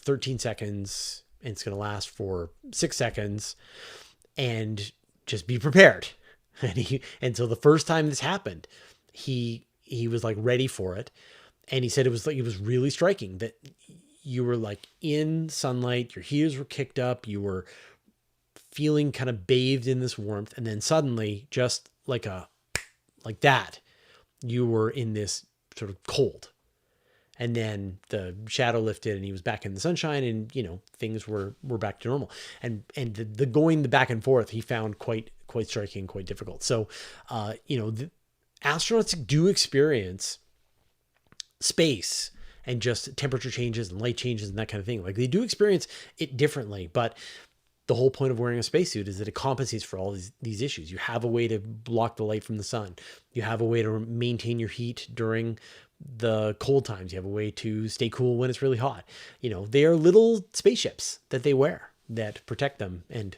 13 seconds, and it's going to last for 6 seconds, and just be prepared. And so the first time this happened, he was like ready for it, and he said it was really striking that you were like in sunlight, your heaters were kicked up, you were feeling kind of bathed in this warmth, and then suddenly, just like that, you were in this sort of cold. And then the shadow lifted and he was back in the sunshine, and things were back to normal. And the going the back and forth he found quite striking, quite difficult. So the astronauts do experience space and just temperature changes and light changes and that kind of thing. Like, they do experience it differently, but the whole point of wearing a spacesuit is that it compensates for all these issues. You have a way to block the light from the sun. You have a way to maintain your heat during the cold times. You have a way to stay cool when it's really hot. They are little spaceships that they wear that protect them and,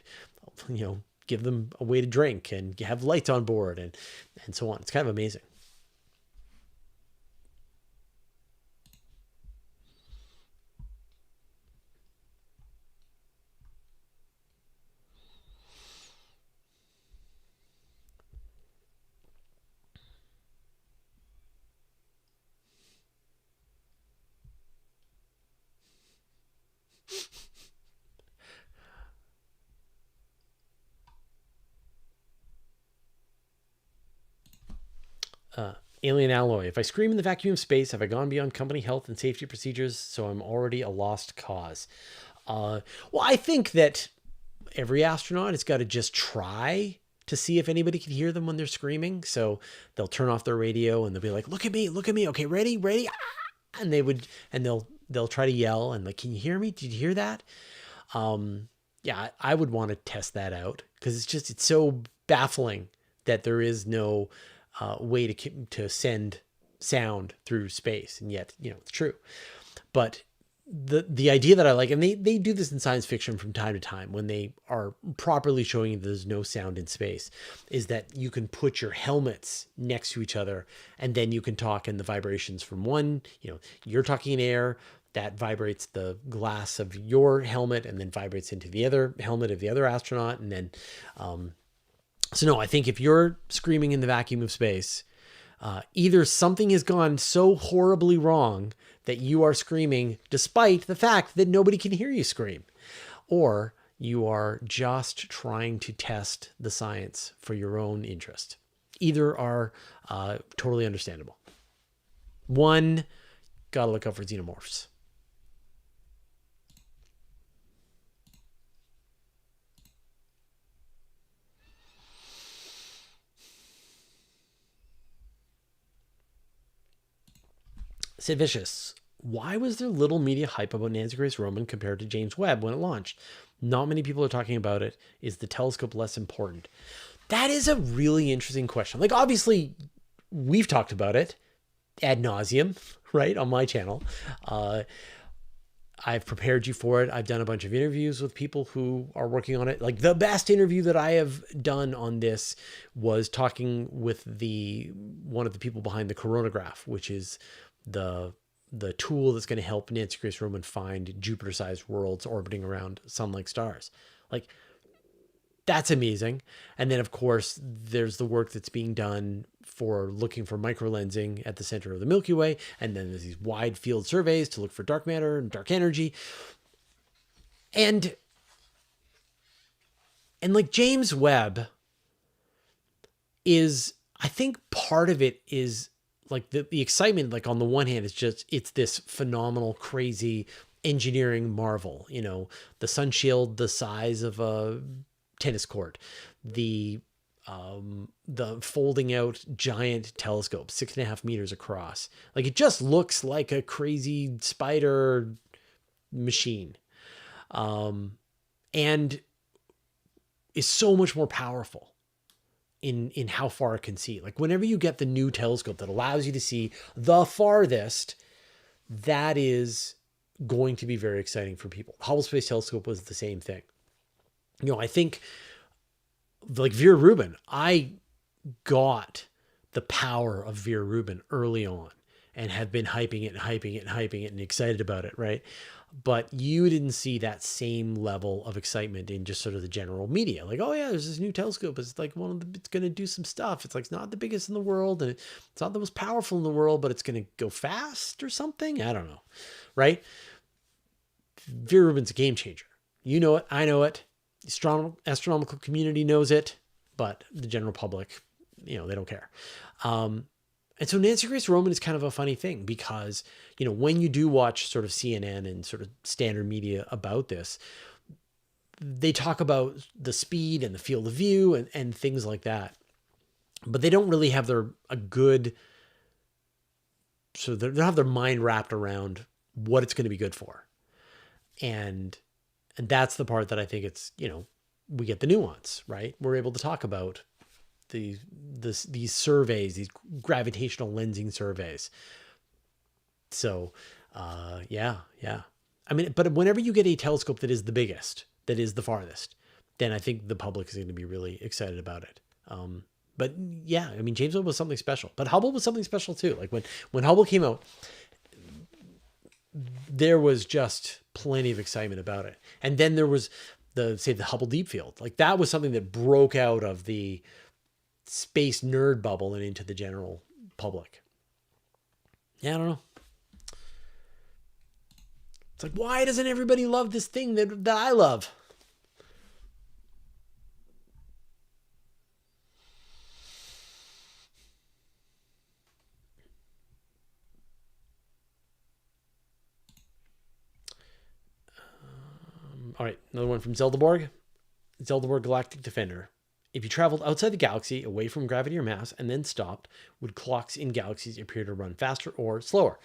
give them a way to drink, and you have lights on board and so on. It's kind of amazing. Alien Alloy. If I scream in the vacuum of space, have I gone beyond company health and safety procedures? So I'm already a lost cause. Well, I think that every astronaut has got to just try to see if anybody can hear them when they're screaming. So they'll turn off their radio and they'll be like, look at me. Okay, ready. Ah! And they'll try to yell and like, can you hear me? Did you hear that? Yeah, I would want to test that out, because it's so baffling that there is no way to send sound through space, and yet it's true. But the idea that I like, and they do this in science fiction from time to time when they are properly showing you there's no sound in space, is that you can put your helmets next to each other and then you can talk, and the vibrations from one, you're talking in air, that vibrates the glass of your helmet and then vibrates into the other helmet of the other astronaut. And then so no, I think if you're screaming in the vacuum of space, either something has gone so horribly wrong that you are screaming despite the fact that nobody can hear you scream, or you are just trying to test the science for your own interest. Either are totally understandable. One, gotta look out for xenomorphs. Sid Vicious, why was there little media hype about Nancy Grace Roman compared to James Webb when it launched? Not many people are talking about it. Is the telescope less important? That is a really interesting question. Like, obviously, we've talked about it ad nauseum, right, on my channel. I've prepared you for it. I've done a bunch of interviews with people who are working on it. Like the best interview that I have done on this was talking with one of the people behind the coronagraph, which is the tool that's going to help Nancy Grace Roman find Jupiter-sized worlds orbiting around sun-like stars. Like, that's amazing. And then, of course, there's the work that's being done for looking for microlensing at the center of the Milky Way. And then there's these wide field surveys to look for dark matter and dark energy. And like James Webb is, I think part of it is like the excitement, like on the one hand, it's this phenomenal, crazy engineering marvel, you know, the sun shield the size of a tennis court, the folding out giant telescope, 6.5 meters across. Like it just looks like a crazy spider machine. And is so much more powerful in how far it can see. Like whenever you get the new telescope that allows you to see the farthest, that is going to be very exciting for people. Hubble Space Telescope was the same thing. You know, I think like Vera Rubin, I got the power of Vera Rubin early on and have been hyping it and excited about it, right? But you didn't see that same level of excitement in just sort of the general media. Like, oh yeah, there's this new telescope. It's like it's going to do some stuff. It's like, it's not the biggest in the world and it's not the most powerful in the world, but it's going to go fast or something. I don't know, right? Vera Rubin's a game changer. You know it. I know it. The astronomical community knows it, but the general public, you know, they don't care. And so Nancy Grace Roman is kind of a funny thing because, you know, when you do watch sort of CNN and sort of standard media about this, they talk about the speed and the field of view and things like that, but they don't really have they don't have their mind wrapped around what it's going to be good for. And that's the part that I think it's, you know, we get the nuance, right? We're able to talk about these surveys, these gravitational lensing surveys. So, yeah. I mean, but whenever you get a telescope that is the biggest, that is the farthest, then I think the public is going to be really excited about it. But yeah, I mean, James Webb was something special, but Hubble was something special too. Like when Hubble came out, there was just plenty of excitement about it. And then there was the Hubble Deep Field. Like that was something that broke out of the space nerd bubble and into the general public. Yeah, I don't know. It's like, why doesn't everybody love this thing that I love? All right, another one from Zeldaborg. Zeldaborg Galactic Defender. If you traveled outside the galaxy, away from gravity or mass, and then stopped, would clocks in galaxies appear to run faster or slower?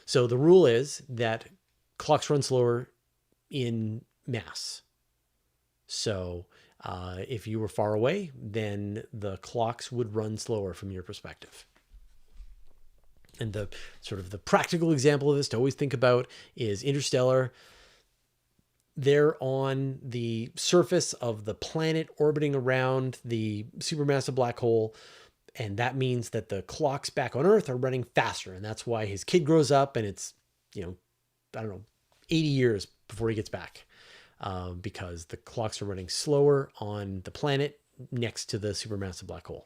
So the rule is that clocks run slower in mass. So if you were far away, then the clocks would run slower from your perspective. And the sort of the practical example of this to always think about is Interstellar. They're on the surface of the planet orbiting around the supermassive black hole. And that means that the clocks back on Earth are running faster. And that's why his kid grows up and it's, you know, I don't know, 80 years before he gets back. Because the clocks are running slower on the planet next to the supermassive black hole.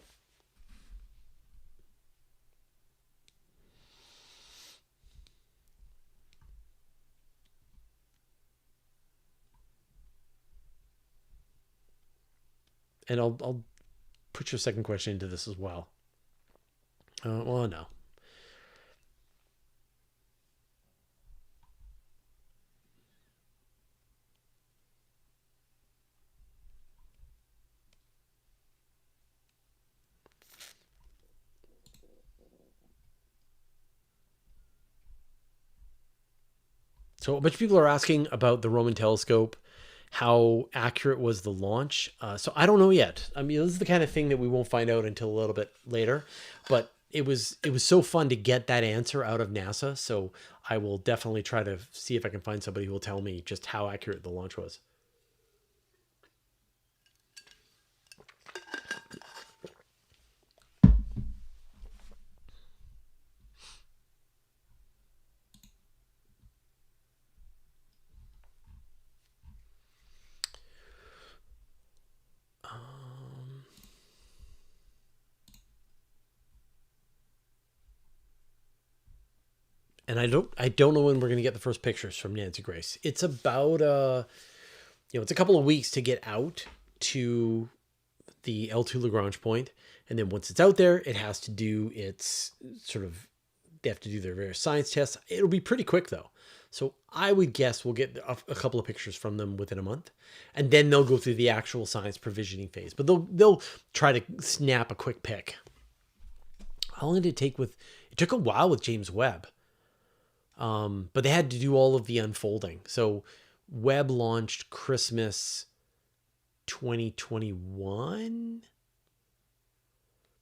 And I'll put your second question into this as well. Well, no. So a bunch of people are asking about the Roman telescope. How accurate was the launch? So I don't know yet. I mean, this is the kind of thing that we won't find out until a little bit later. But it was so fun to get that answer out of NASA. So I will definitely try to see if I can find somebody who will tell me just how accurate the launch was. And I don't know when we're going to get the first pictures from Nancy Grace. It's about it's a couple of weeks to get out to the L2 Lagrange point, and then once it's out there, it has to do its they have to do their various science tests. It'll be pretty quick though. So I would guess we'll get a couple of pictures from them within a month, and then they'll go through the actual science provisioning phase. But they'll try to snap a quick pic. How long did it take it took a while with James Webb. But they had to do all of the unfolding. So Webb launched Christmas 2021,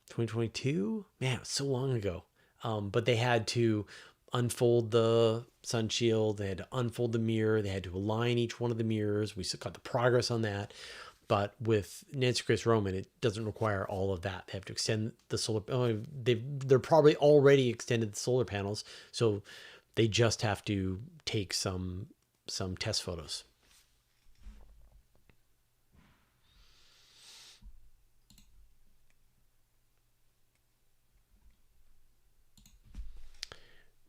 2022. Man, it was so long ago. But they had to unfold the sun shield. They had to unfold the mirror. They had to align each one of the mirrors. We got the progress on that. But with Nancy Grace Roman, it doesn't require all of that. They have to extend the solar. They're probably already extended the solar panels. So they just have to take some test photos.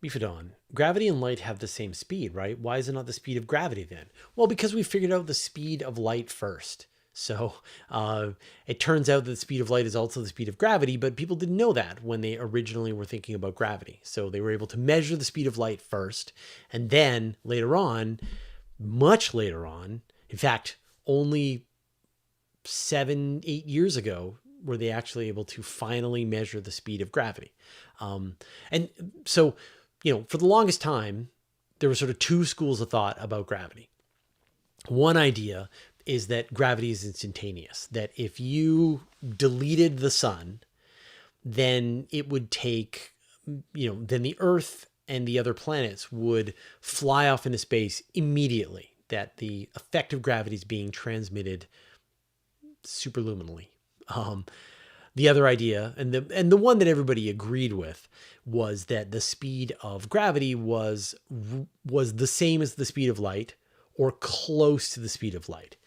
Mifodon, gravity and light have the same speed, right? Why is it not the speed of gravity then? Well, because we figured out the speed of light first. So it turns out that the speed of light is also the speed of gravity, but people didn't know that when they originally were thinking about gravity. So they were able to measure the speed of light first, and then later on, much later on, in fact, only 7-8 years ago, were they actually able to finally measure the speed of gravity. And so, for the longest time, there were sort of two schools of thought about gravity. One idea is that gravity is instantaneous, that if you deleted the sun, then it would take, then the Earth and the other planets would fly off into space immediately, that the effect of gravity is being transmitted superluminally. The other idea, and the one that everybody agreed with, was that the speed of gravity was the same as the speed of light, or close to the speed of light.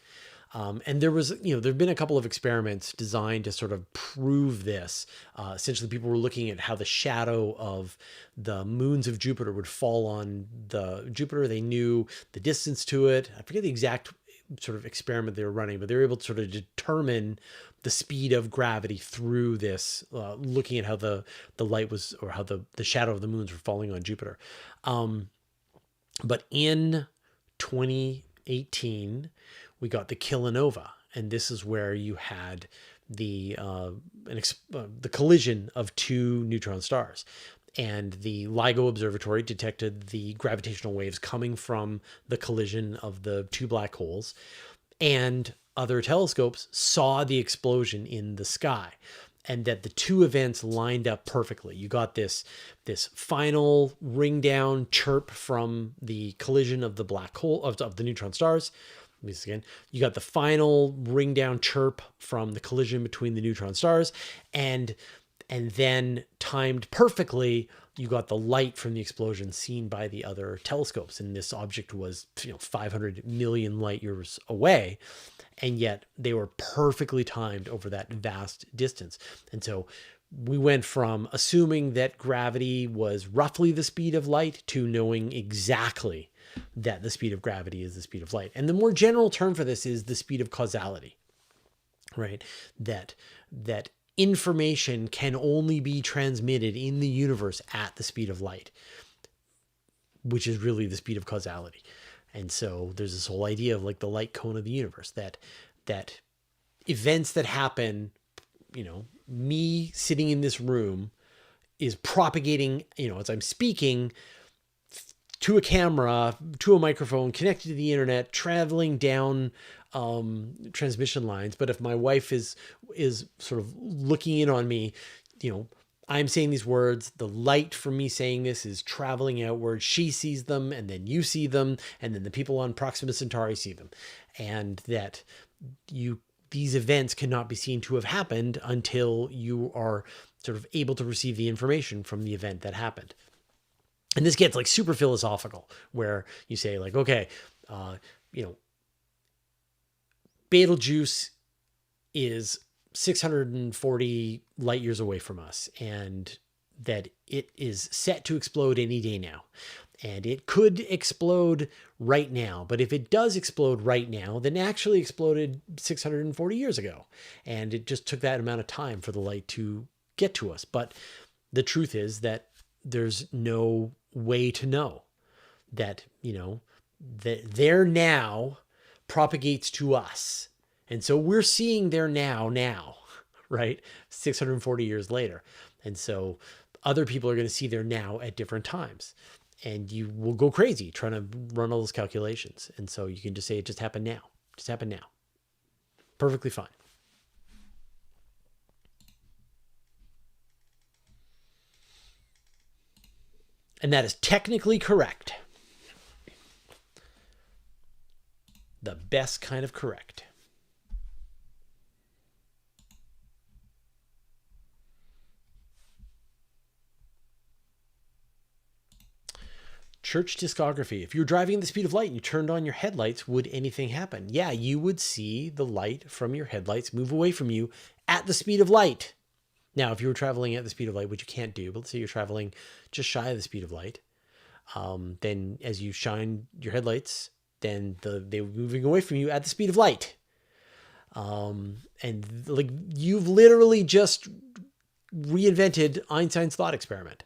And there was, there've been a couple of experiments designed to sort of prove this. Essentially, people were looking at how the shadow of the moons of Jupiter would fall on the Jupiter. They knew the distance to it. I forget the exact sort of experiment they were running, but they were able to sort of determine the speed of gravity through this, looking at how the light was, or how the shadow of the moons were falling on Jupiter. But in 2018, we got the kilonova, and this is where you had the collision of two neutron stars. And the LIGO observatory detected the gravitational waves coming from the collision of the two black holes, and other telescopes saw the explosion in the sky, and that the two events lined up perfectly. You got this final ring down chirp from the collision of the black hole of the neutron stars. Again, you got the final ring down chirp from the collision between the neutron stars, and then timed perfectly, you got the light from the explosion seen by the other telescopes. And this object was 500 million light years away, and yet they were perfectly timed over that vast distance. And so we went from assuming that gravity was roughly the speed of light to knowing exactly that the speed of gravity is the speed of light. And the more general term for this is the speed of causality, right? That information can only be transmitted in the universe at the speed of light, which is really the speed of causality. And so there's this whole idea of like the light cone of the universe, that events that happen, me sitting in this room is propagating, as I'm speaking, to a camera, to a microphone, connected to the internet, traveling down transmission lines. But if my wife is sort of looking in on me, I'm saying these words. The light from me saying this is traveling outward. She sees them, and then you see them, and then the people on Proxima Centauri see them. And that these events cannot be seen to have happened until you are sort of able to receive the information from the event that happened. And this gets like super philosophical, where you say like, okay, Betelgeuse is 640 light years away from us, and that it is set to explode any day now. And it could explode right now. But if it does explode right now, then it actually exploded 640 years ago. And it just took that amount of time for the light to get to us. But the truth is that there's no way to know that, that their now propagates to us. And so we're seeing their now, right? 640 years later. And so other people are going to see their now at different times. And you will go crazy trying to run all those calculations. And so you can just say it just happened now. Just happened now. Perfectly fine. And that is technically correct. The best kind of correct. Church discography. If you're driving at the speed of light and you turned on your headlights, would anything happen? Yeah, you would see the light from your headlights move away from you at the speed of light. Now, if you were traveling at the speed of light, which you can't do, but let's say you're traveling just shy of the speed of light, then as you shine your headlights, then they were moving away from you at the speed of light. And like you've literally just reinvented Einstein's thought experiment,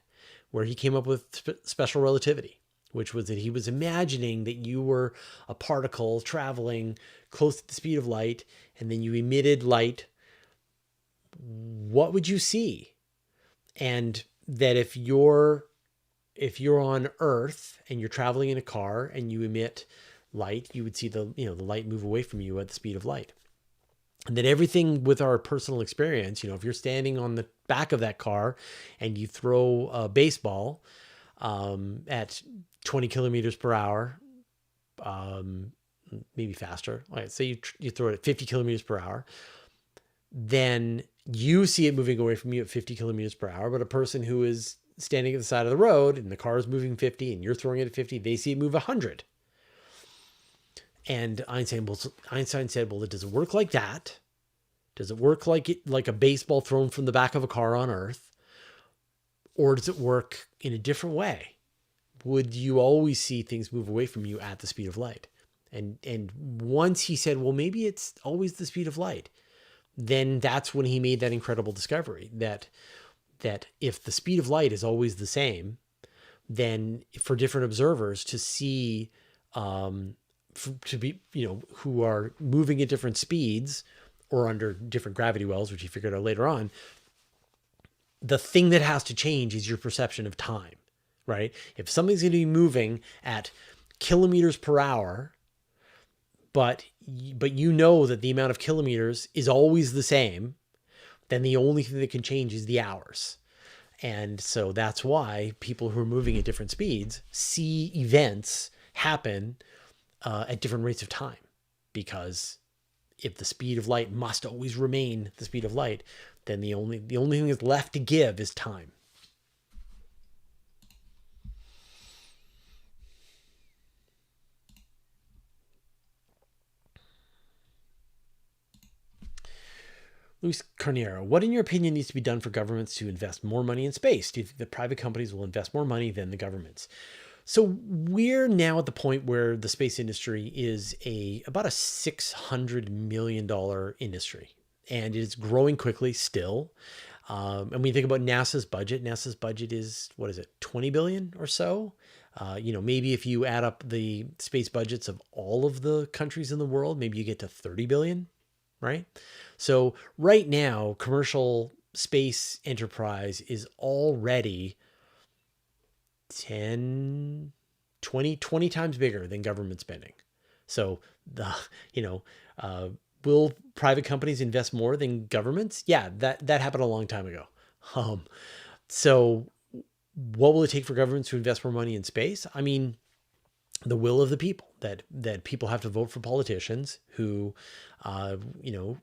where he came up with special relativity, which was that he was imagining that you were a particle traveling close to the speed of light, and then you emitted light. What would you see? And that if you're on Earth and you're traveling in a car and you emit light, you would see the light move away from you at the speed of light. And that everything with our personal experience, if you're standing on the back of that car and you throw a baseball at 20 kilometers per hour, maybe faster. All right, so you throw it at 50 kilometers per hour, then you see it moving away from you at 50 kilometers per hour. But a person who is standing at the side of the road and the car is moving 50 and you're throwing it at 50, they see it move 100. And Einstein said, well, does it work like that? Does it work like a baseball thrown from the back of a car on Earth? Or does it work in a different way? Would you always see things move away from you at the speed of light? And once he said, well, maybe it's always the speed of light, then that's when he made that incredible discovery that if the speed of light is always the same, then for different observers to see, to be, who are moving at different speeds or under different gravity wells, which he figured out later on, the thing that has to change is your perception of time, right? If something's going to be moving at kilometers per hour, but you know that the amount of kilometers is always the same, then the only thing that can change is the hours. And so that's why people who are moving at different speeds see events happen at different rates of time, because if the speed of light must always remain the speed of light, then the only thing that's left to give is time. Luis Carniero, what in your opinion needs to be done for governments to invest more money in space? Do you think the private companies will invest more money than the governments? So we're now at the point where the space industry is about a $600 million industry, and it's growing quickly still. And when you think about NASA's budget is, what is it, 20 billion or so? Maybe if you add up the space budgets of all of the countries in the world, maybe you get to 30 billion, right? So right now, commercial space enterprise is already 10, 20 times bigger than government spending. So will private companies invest more than governments? Yeah, that happened a long time ago. So what will it take for governments to invest more money in space? I mean, the will of the people, that people have to vote for politicians who, you know,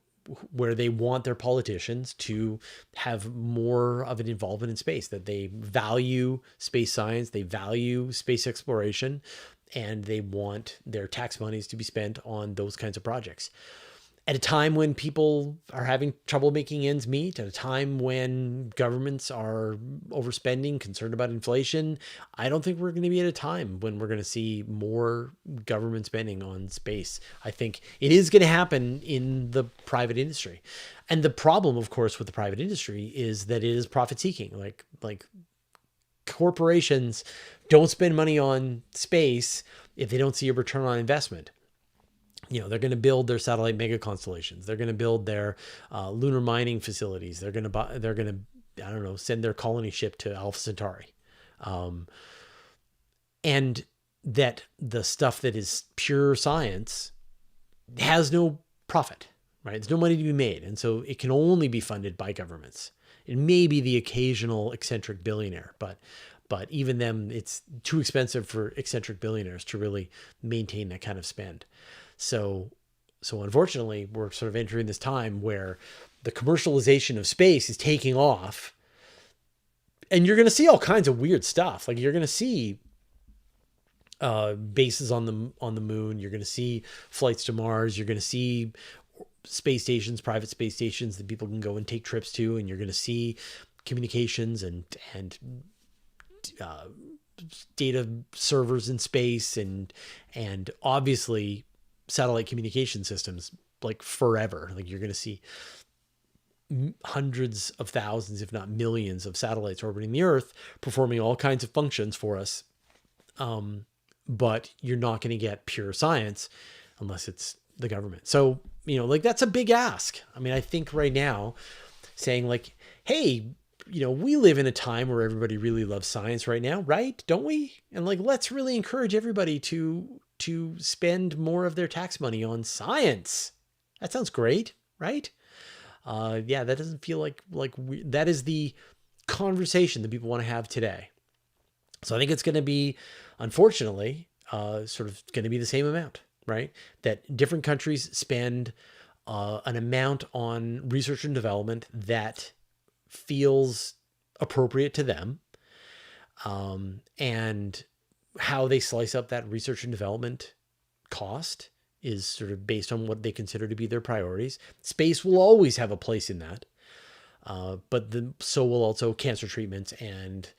where they want their politicians to have more of an involvement in space, that they value space science, they value space exploration, and they want their tax monies to be spent on those kinds of projects. At a time when people are having trouble making ends meet, at a time when governments are overspending, concerned about inflation, I don't think we're going to be at a time when we're going to see more government spending on space. I think it is going to happen in the private industry. And the problem, of course, with the private industry is that it is profit seeking. Like corporations don't spend money on space if they don't see a return on investment. You know, they're going to build their satellite mega constellations. They're going to build their lunar mining facilities. They're going to I don't know, send their colony ship to Alpha Centauri. And that the stuff that is pure science has no profit, right? There's no money to be made. And so it can only be funded by governments. It may be the occasional eccentric billionaire, but even them, it's too expensive for eccentric billionaires to really maintain that kind of spend. So unfortunately, we're sort of entering this time where the commercialization of space is taking off, and you're going to see all kinds of weird stuff. Like you're going to see bases on the moon. You're going to see flights to Mars. You're going to see space stations, private space stations that people can go and take trips to, and you're going to see communications and data servers in space, and obviously satellite communication systems like forever. Like you're going to see hundreds of thousands, if not millions, of satellites orbiting the Earth, performing all kinds of functions for us. But you're not going to get pure science unless it's the government. So, you know, like that's a big ask. I mean, I think right now saying like, hey, you know, we live in a time where everybody really loves science right now, right? Don't we? And like, let's really encourage everybody to spend more of their tax money on science. That sounds great, right? Yeah, that doesn't feel like that is the conversation that people want to have today. So I think it's going to be, unfortunately, sort of going to be the same amount, right? That different countries spend an amount on research and development that feels appropriate to them, and how they slice up that research and development cost is sort of based on what they consider to be their priorities. Space will always have a place in that, but so will also cancer treatments and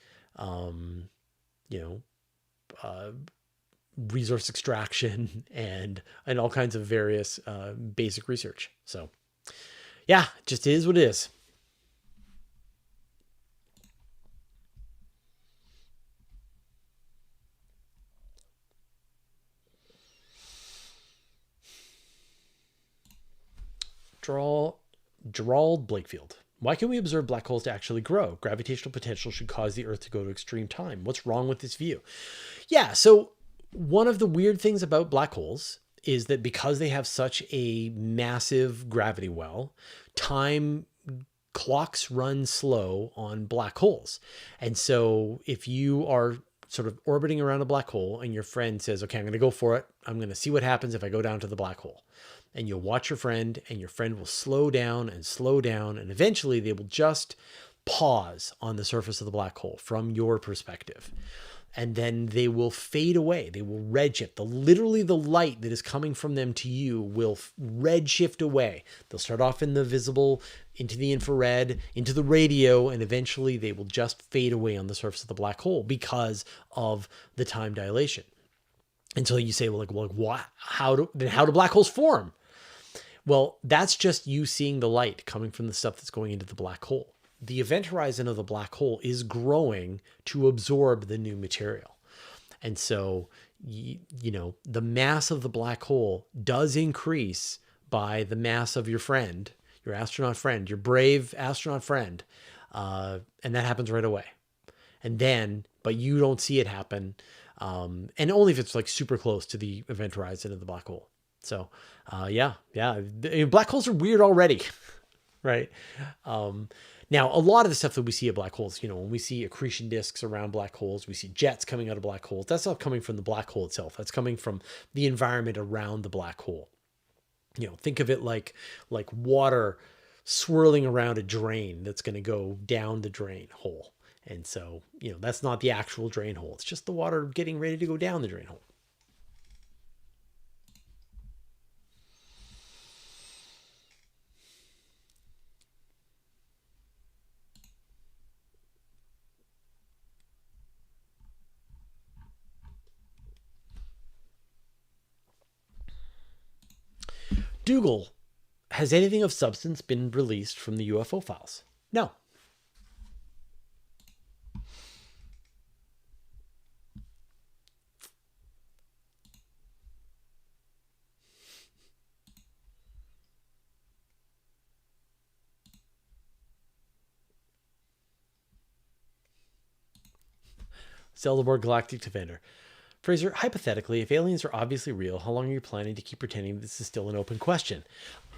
resource extraction and all kinds of various basic research. So yeah, it just is what it is. Gerald Blakefield. Why can we observe black holes to actually grow? Gravitational potential should cause the Earth to go to extreme time. What's wrong with this view? Yeah, so one of the weird things about black holes is that because they have such a massive gravity well, time clocks run slow on black holes. And so if you are sort of orbiting around a black hole and your friend says, okay, I'm going to go for it. I'm going to see what happens if I go down to the black hole. And you'll watch your friend, and your friend will slow down, and eventually they will just pause on the surface of the black hole from your perspective. And then they will fade away. They will redshift. Literally the light that is coming from them to you will redshift away. They'll start off in the visible, into the infrared, into the radio, and eventually they will just fade away on the surface of the black hole because of the time dilation. And so you say, well, what? How do black holes form? Well, that's just you seeing the light coming from the stuff that's going into the black hole. The event horizon of the black hole is growing to absorb the new material. And so, the mass of the black hole does increase by the mass of your friend, your astronaut friend, your brave astronaut friend. And that happens right away. But you don't see it happen. And only if it's like super close to the event horizon of the black hole. So, black holes are weird already. right? Now, a lot of the stuff that we see at black holes, when we see accretion disks around black holes, we see jets coming out of black holes. That's not coming from the black hole itself. That's coming from the environment around the black hole. Think of it like water swirling around a drain that's going to go down the drain hole. And so, that's not the actual drain hole. It's just the water getting ready to go down the drain hole. Dougal, has anything of substance been released from the UFO files? No. Zeldaborg Galactic Defender. Fraser, hypothetically, if aliens are obviously real, how long are you planning to keep pretending this is still an open question?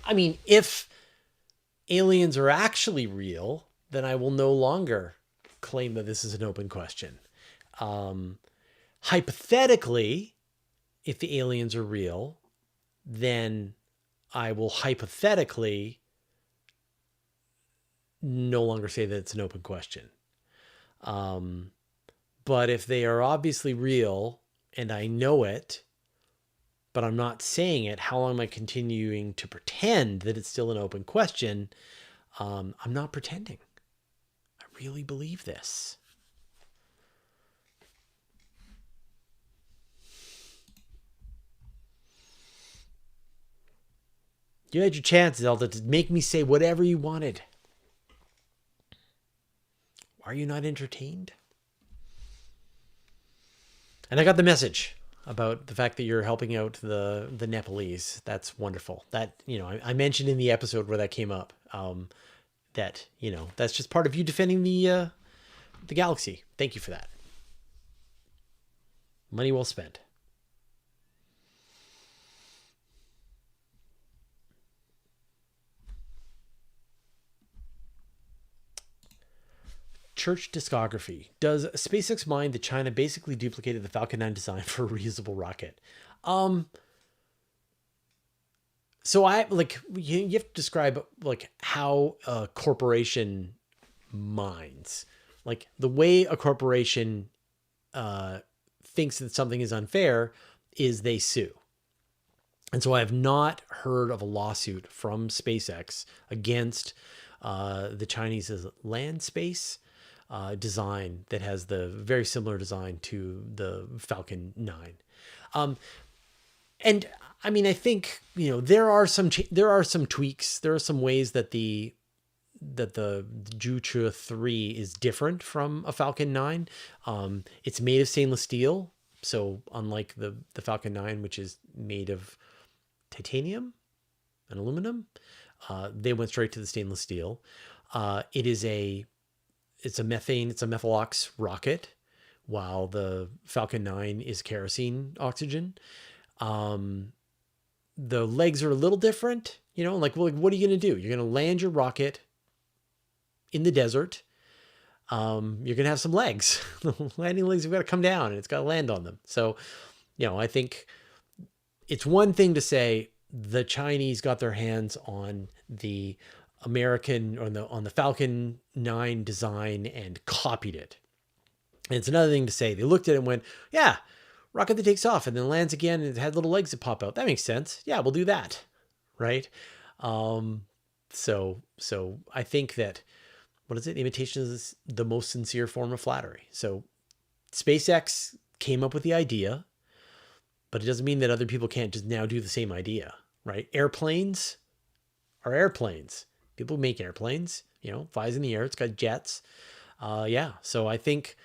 I mean, if aliens are actually real, then I will no longer claim that this is an open question. Hypothetically, if the aliens are real, then I will hypothetically no longer say that it's an open question. But if they are obviously real and I know it, but I'm not saying it, how long am I continuing to pretend that it's still an open question? I'm not pretending. I really believe this. You had your chance, Zelda, to make me say whatever you wanted. Are you not entertained? And I got the message about the fact that you're helping out the Nepalese. That's wonderful. That, I mentioned in the episode where that came up, that, that's just part of you defending the galaxy. Thank you for that. Money well spent. Church discography. Does SpaceX mind that China basically duplicated the Falcon 9 design for a reusable rocket? So you have to describe how a corporation minds. Like the way a corporation thinks that something is unfair is they sue. And so I have not heard of a lawsuit from SpaceX against the Chinese land space design that has the very similar design to the Falcon 9. And I mean, I think, there are some tweaks. There are some ways that the Juche 3 is different from a Falcon 9. It's made of stainless steel. So unlike the Falcon 9, which is made of titanium and aluminum, they went straight to the stainless steel. It's a methalox rocket, while the Falcon 9 is kerosene oxygen. The legs are a little different, what are you going to do? You're going to land your rocket in the desert. You're going to have some legs. The landing legs have got to come down and it's got to land on them. So, I think it's one thing to say the Chinese got their hands on the American on the Falcon 9 design and copied it. And it's another thing to say they looked at it and went, yeah, rocket that takes off and then lands again and it had little legs that pop out. That makes sense. Yeah, we'll do that. Right. So I think that, imitation is the most sincere form of flattery. So SpaceX came up with the idea, but it doesn't mean that other people can't just now do the same idea, right? Airplanes are airplanes. People make airplanes, flies in the air. It's got jets. So I think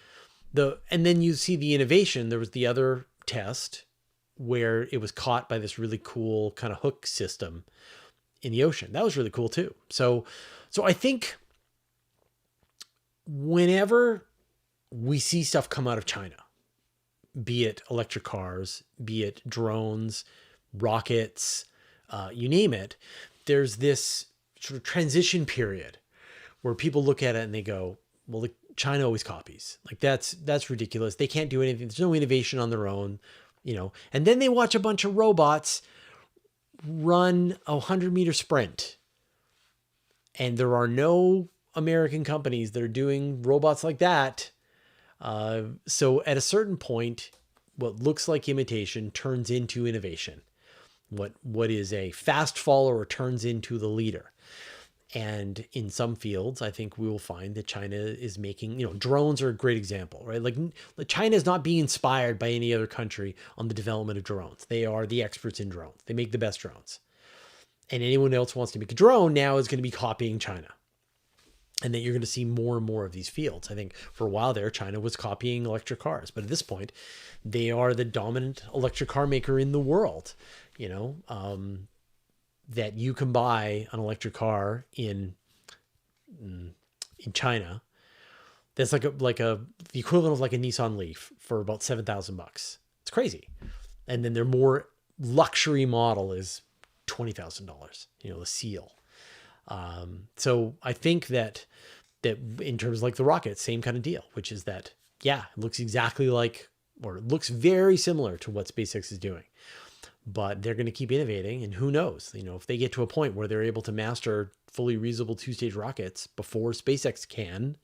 and then you see the innovation. There was the other test where it was caught by this really cool kind of hook system in the ocean. That was really cool too. So I think whenever we see stuff come out of China, be it electric cars, be it drones, rockets, you name it, there's this sort of transition period where people look at it and they go, well, China always copies. Like that's ridiculous. They can't do anything. There's no innovation on their own, and then they watch a bunch of robots run a 100-meter sprint. And there are no American companies that are doing robots like that. So at a certain point, what looks like imitation turns into innovation. What is a fast follower turns into the leader. And in some fields, I think we will find that China is making, drones are a great example, right? Like China is not being inspired by any other country on the development of drones. They are the experts in drones. They make the best drones. And anyone else who wants to make a drone now is going to be copying China. And then you're going to see more and more of these fields. I think for a while there, China was copying electric cars. But at this point, they are the dominant electric car maker in the world. That you can buy an electric car in China that's like the equivalent of like a Nissan Leaf for about $7,000. It's crazy. And then their more luxury model is $20,000, the Seal. So I think that in terms of like the rocket, same kind of deal, which is that, it looks exactly like, or it looks very similar to what SpaceX is doing, but they're going to keep innovating. And who knows, if they get to a point where they're able to master fully reusable 2-stage rockets before SpaceX can,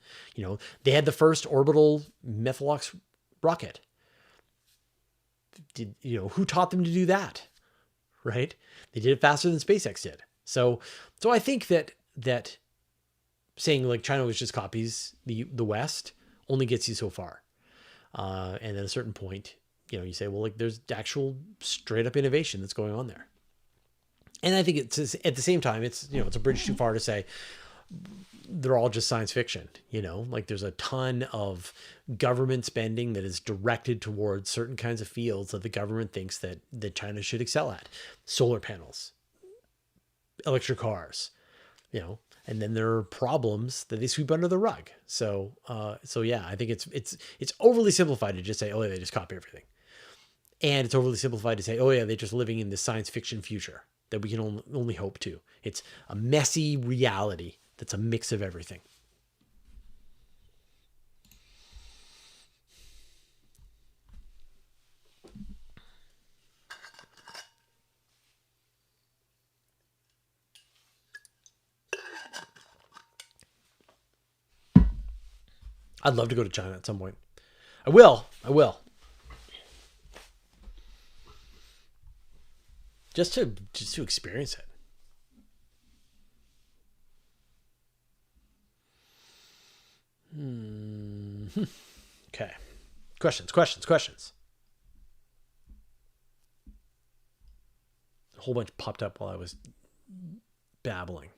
they had the first orbital Methalox rocket. Who taught them to do that? Right? They did it faster than SpaceX did. So I think that saying like China was just copies the West only gets you so far. And at a certain point, you say, well, like there's actual straight up innovation that's going on there. And I think it's at the same time, it's a bridge too far to say they're all just science fiction, like there's a ton of government spending that is directed towards certain kinds of fields that the government thinks that China should excel at. Solar panels, electric cars, and then there are problems that they sweep under the rug. So yeah, I think it's overly simplified to just say, oh yeah, they just copy everything. And it's overly simplified to say, oh yeah, they're just living in this science fiction future that we can only hope to. It's a messy reality that's a mix of everything. I'd love to go to China at some point. I will. Just to experience it. Okay. Questions. A whole bunch popped up while I was babbling.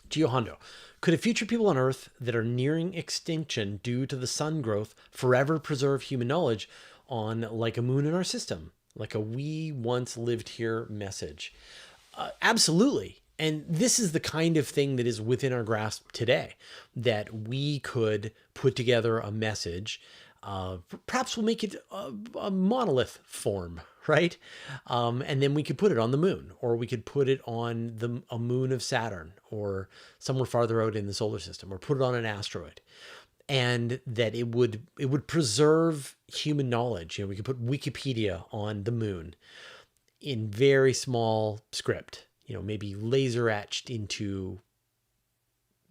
Gio Hondo. Could a future people on Earth that are nearing extinction due to the sun growth forever preserve human knowledge on like a moon in our system? Like a we once lived here message? Absolutely. And this is the kind of thing that is within our grasp today, that we could put together a message. Perhaps we'll make it a monolith form, right? And then we could put it on the moon, or we could put it on a moon of Saturn, or somewhere farther out in the solar system, or put it on an asteroid. And that it would preserve human knowledge. We could put Wikipedia on the moon in very small script, maybe laser etched into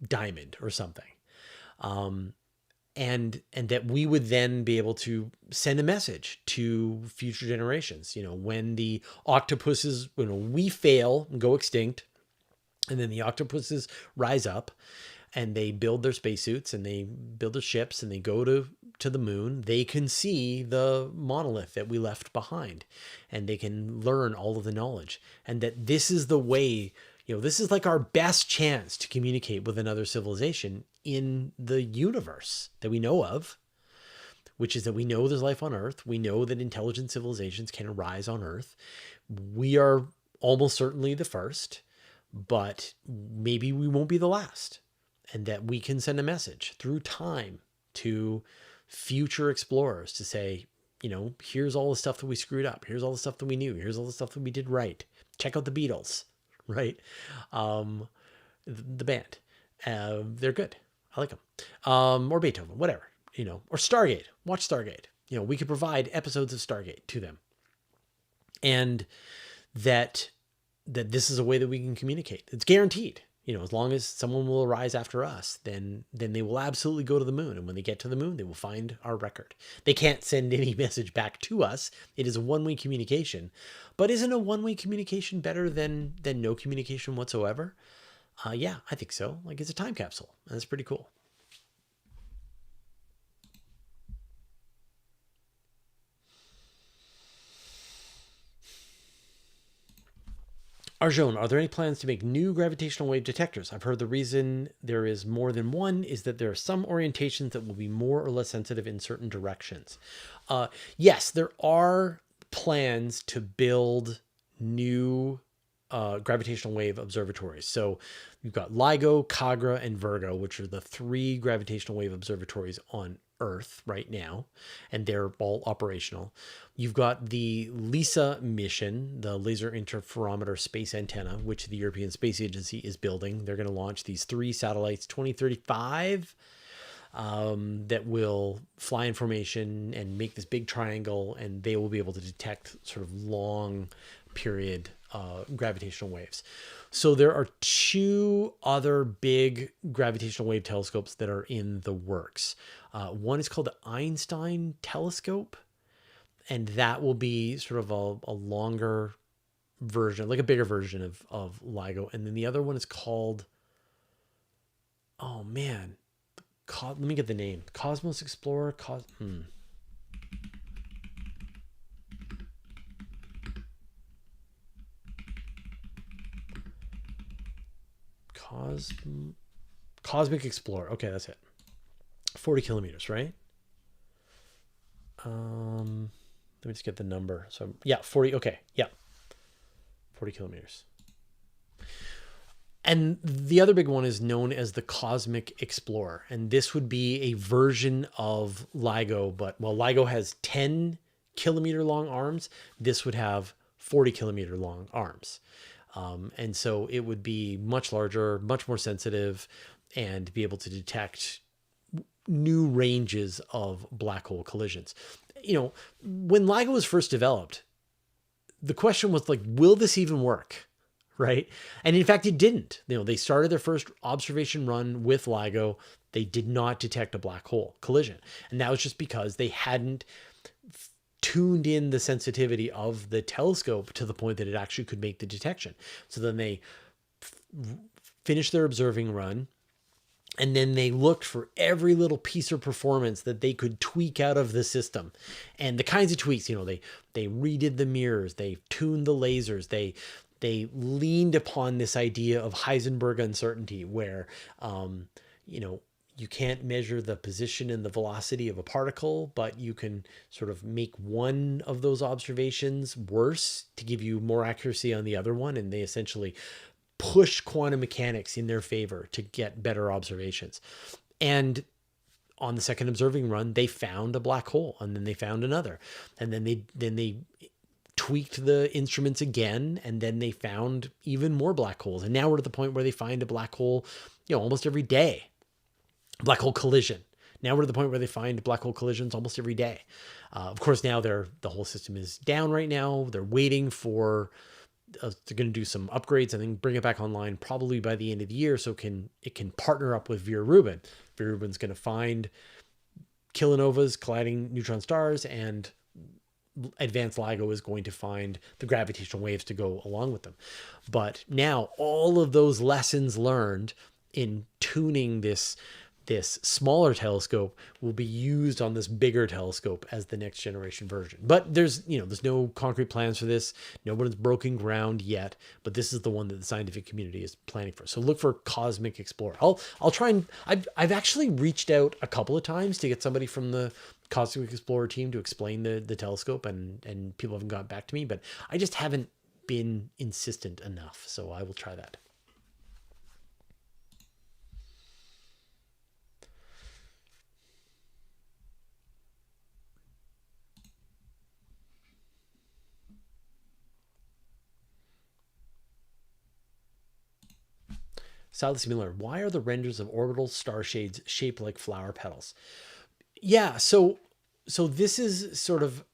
diamond or something. And that we would then be able to send a message to future generations. When the octopuses, when we fail and go extinct, and then the octopuses rise up and they build their spacesuits and they build their ships and they go to the moon, they can see the monolith that we left behind, and they can learn all of the knowledge. And that this is the way, this is like our best chance to communicate with another civilization in the universe that we know of, which is that we know there's life on Earth. We know that intelligent civilizations can arise on Earth. We are almost certainly the first, but maybe we won't be the last. And that we can send a message through time to future explorers to say, you know, here's all the stuff that we screwed up. Here's all the stuff that we knew. Here's all the stuff that we did right. Check out the Beatles, right? The band. They're good. I like them. Or Beethoven, whatever, you know, or Stargate. Watch Stargate. You know, we could provide episodes of Stargate to them. And that this is a way that we can communicate. It's guaranteed. You know, as long as someone will arise after us, then they will absolutely go to the moon. And when they get to the moon, they will find our record. They can't send any message back to us. It is a one-way communication. But isn't a one-way communication better than no communication whatsoever? Yeah, I think so. Like, it's a time capsule. And that's pretty cool. Arjun, are there any plans to make new gravitational wave detectors? I've heard the reason there is more than one is that there are some orientations that will be more or less sensitive in certain directions. Yes, there are plans to build new gravitational wave observatories. So you've got LIGO, Kagra, and Virgo, which are the 3 gravitational wave observatories on Earth right now, and they're all operational. You've got the LISA mission, the Laser Interferometer Space Antenna, which the European Space Agency is building. They're going to launch these 3 satellites 2035 that will fly in formation and make this big triangle, and they will be able to detect sort of long period gravitational waves. So there are 2 other big gravitational wave telescopes that are in the works. One is called the Einstein Telescope, and that will be sort of a longer version, like a bigger version of LIGO. And then the other one is called, oh man, let me get the name. Cosmos Explorer. Cosmic Explorer. Okay, that's it. 40 kilometers, right? Let me just get the number. So yeah, 40. Okay, yeah, 40 kilometers. And the other big one is known as the Cosmic Explorer, and this would be a version of LIGO, but while LIGO has 10 kilometer long arms, this would have 40 kilometer long arms. And so it would be much larger, much more sensitive, and be able to detect new ranges of black hole collisions. You know, when LIGO was first developed, the question was like, will this even work? Right? And in fact, it didn't. You know, they started their first observation run with LIGO. They did not detect a black hole collision. And that was just because they hadn't tuned in the sensitivity of the telescope to the point that it actually could make the detection. So then they finished their observing run, and then they looked for every little piece of performance that they could tweak out of the system. And the kinds of tweaks, you know, they redid the mirrors, they tuned the lasers, they leaned upon this idea of Heisenberg uncertainty where, you know, you can't measure the position and the velocity of a particle, but you can sort of make one of those observations worse to give you more accuracy on the other one. And they essentially push quantum mechanics in their favor to get better observations. And on the second observing run, they found a black hole, and then they found another. And then they tweaked the instruments again, and then they found even more black holes. And now we're at the point where they find a black hole, you know, almost every day. Black hole collision. Now we're at the point where they find black hole collisions almost every day. Of course, now the whole system is down right now. They're waiting for, they're going to do some upgrades and then bring it back online probably by the end of the year, so it can partner up with Vera Rubin. Vera Rubin's going to find kilonovas colliding neutron stars, and advanced LIGO is going to find the gravitational waves to go along with them. But now all of those lessons learned in tuning this smaller telescope will be used on this bigger telescope as the next generation version. But there's no concrete plans for this. No one's broken ground yet, but this is the one that the scientific community is planning for. So look for Cosmic Explorer. I'll try and I've actually reached out a couple of times to get somebody from the Cosmic Explorer team to explain the telescope, and people haven't gotten back to me, but I just haven't been insistent enough. So I will try that. sadly similar. Why are the renders of orbital star shades shaped like flower petals? Yeah, so this is sort of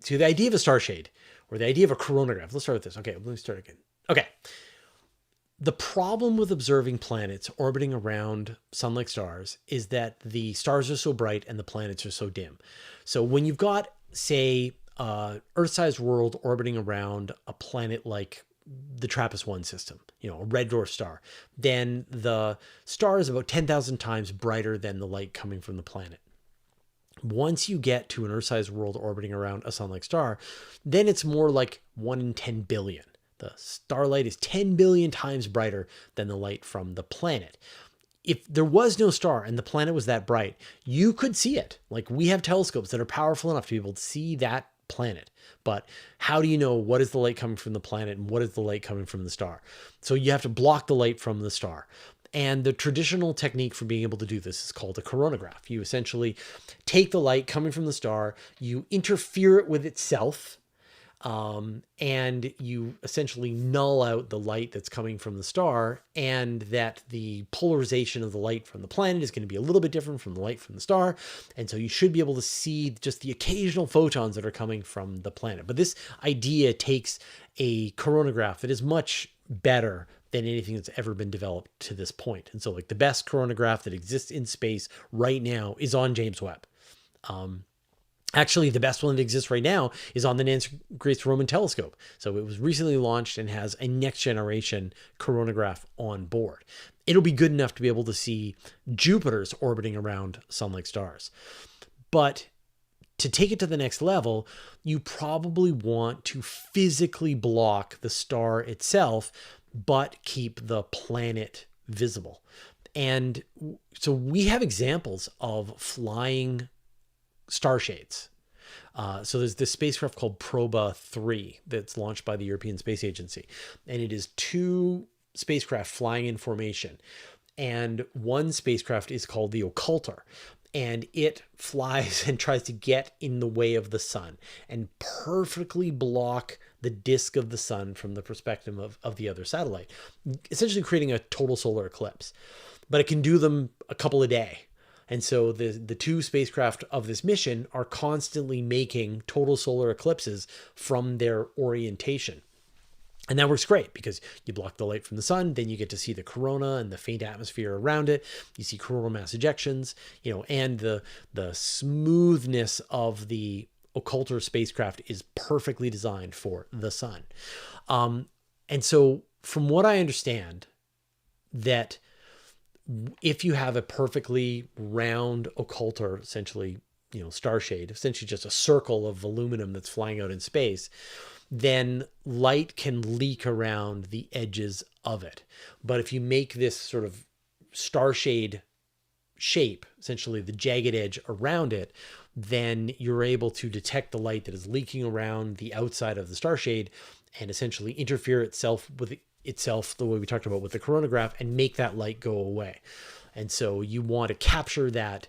to the idea of a star shade or the idea of a coronagraph. Let's start with this. Okay, let me start again. Okay. The problem with observing planets orbiting around sun-like stars is that the stars are so bright and the planets are so dim. So when you've got, say, Earth-sized world orbiting around a planet like the TRAPPIST-1 system, a red dwarf star, then the star is about 10,000 times brighter than the light coming from the planet. Once you get to an Earth-sized world orbiting around a sun-like star, then it's more like 1 in 10 billion. The starlight is 10 billion times brighter than the light from the planet. If there was no star and the planet was that bright, you could see it. Like, we have telescopes that are powerful enough to be able to see that planet. But how do you know what is the light coming from the planet and what is the light coming from the star? So you have to block the light from the star. And the traditional technique for being able to do this is called a coronagraph. You essentially take the light coming from the star, you interfere it with itself, and you essentially null out the light that's coming from the star, and that the polarization of the light from the planet is going to be a little bit different from the light from the star. And so you should be able to see just the occasional photons that are coming from the planet. But this idea takes a coronagraph that is much better than anything that's ever been developed to this point. And so, like, the best coronagraph that exists in space right now is on James Webb. Actually, the best one that exists right now is on the Nancy Grace Roman Telescope. So it was recently launched and has a next generation coronagraph on board. It'll be good enough to be able to see Jupiter's orbiting around sun-like stars. But to take it to the next level, you probably want to physically block the star itself, but keep the planet visible. And so we have examples of flying star shades. So there's this spacecraft called Proba 3 that's launched by the European Space Agency. And it is 2 spacecraft flying in formation. And one spacecraft is called the Occulter. And it flies and tries to get in the way of the sun and perfectly block the disk of the sun from the perspective of the other satellite, essentially creating a total solar eclipse. But it can do them a couple a day. And so the 2 spacecraft of this mission are constantly making total solar eclipses from their orientation. And that works great because you block the light from the sun, then you get to see the corona and the faint atmosphere around it. You see coronal mass ejections, and the smoothness of the Occulter spacecraft is perfectly designed for the sun. And so from what I understand, that if you have a perfectly round Occulter, essentially, star shade, essentially just a circle of aluminum that's flying out in space, then light can leak around the edges of it. But if you make this sort of star shade shape, essentially the jagged edge around it, then you're able to detect the light that is leaking around the outside of the star shade and essentially interfere itself with itself the way we talked about with the coronagraph and make that light go away. And so you want to capture that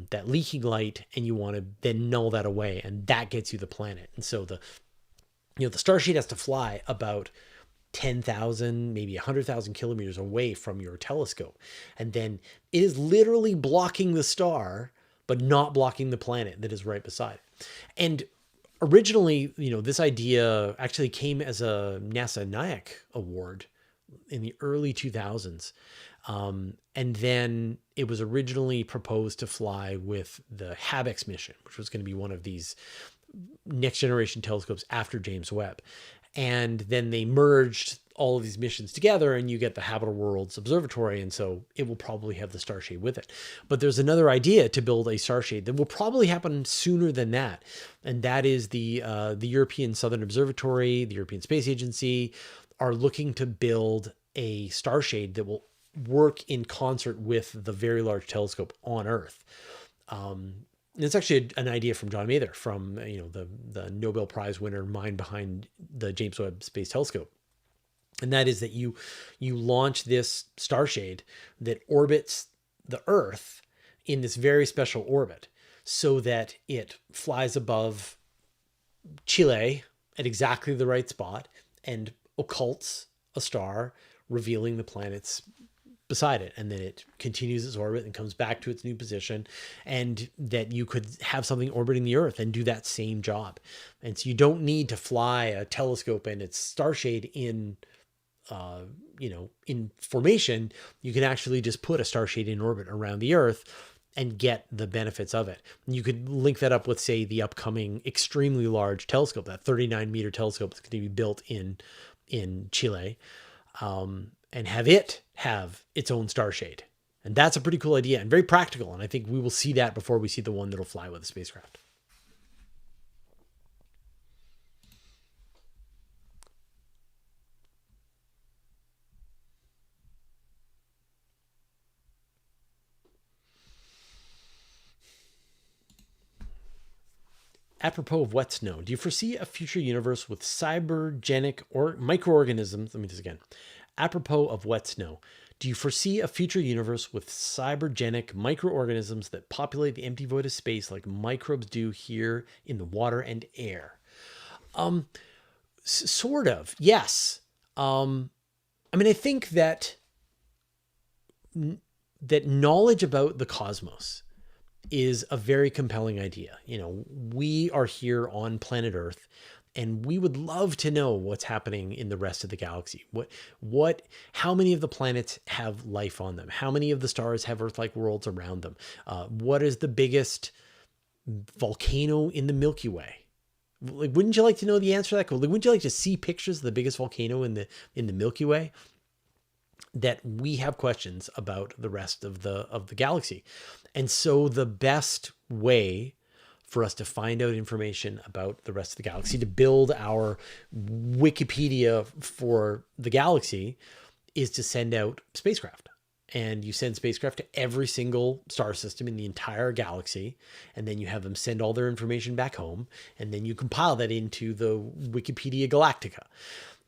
that leaking light, and you want to then null that away, and that gets you the planet. And so the star shade has to fly about 10,000, maybe 100,000 kilometers away from your telescope. And then it is literally blocking the star, but not blocking the planet that is right beside it. And originally, this idea actually came as a NASA NIAC award in the early 2000s. And then it was originally proposed to fly with the HabEx mission, which was going to be one of these next generation telescopes after James Webb. And then they merged all of these missions together and you get the Habitable Worlds Observatory. And so it will probably have the star shade with it. But there's another idea to build a star shade that will probably happen sooner than that. And that is the European Southern Observatory, the European Space Agency are looking to build a star shade that will work in concert with the Very Large Telescope on Earth. It's actually an idea from John Mather, from the Nobel Prize winner, mind behind the James Webb Space Telescope. And that is that you launch this star shade that orbits the Earth in this very special orbit so that it flies above Chile at exactly the right spot and occults a star revealing the planets beside it, and then it continues its orbit and comes back to its new position, and that you could have something orbiting the Earth and do that same job. And so you don't need to fly a telescope and its starshade in in formation. You can actually just put a starshade in orbit around the Earth and get the benefits of it. You could link that up with, say, the upcoming extremely large telescope, that 39-meter telescope that's going to be built in Chile, and have it have its own starshade. And that's a pretty cool idea and very practical. And I think we will see that before we see the one that'll fly with a spacecraft. Apropos of wet snow, do you foresee a future universe with cybergenic or microorganisms? Let me do this again. Apropos of wet snow, do you foresee a future universe with cybergenic microorganisms that populate the empty void of space like microbes do here in the water and air? Sort of, yes. I mean, I think that knowledge about the cosmos is a very compelling idea. We are here on planet Earth, and we would love to know what's happening in the rest of the galaxy. How many of the planets have life on them? How many of the stars have Earth-like worlds around them? What is the biggest volcano in the Milky Way? Like, wouldn't you like to know the answer to that? Wouldn't you like to see pictures of the biggest volcano in the Milky Way? That we have questions about the rest of the galaxy. And so the best way for us to find out information about the rest of the galaxy, to build our Wikipedia for the galaxy, is to send out spacecraft. And you send spacecraft to every single star system in the entire galaxy, and then you have them send all their information back home, and then you compile that into the Wikipedia Galactica.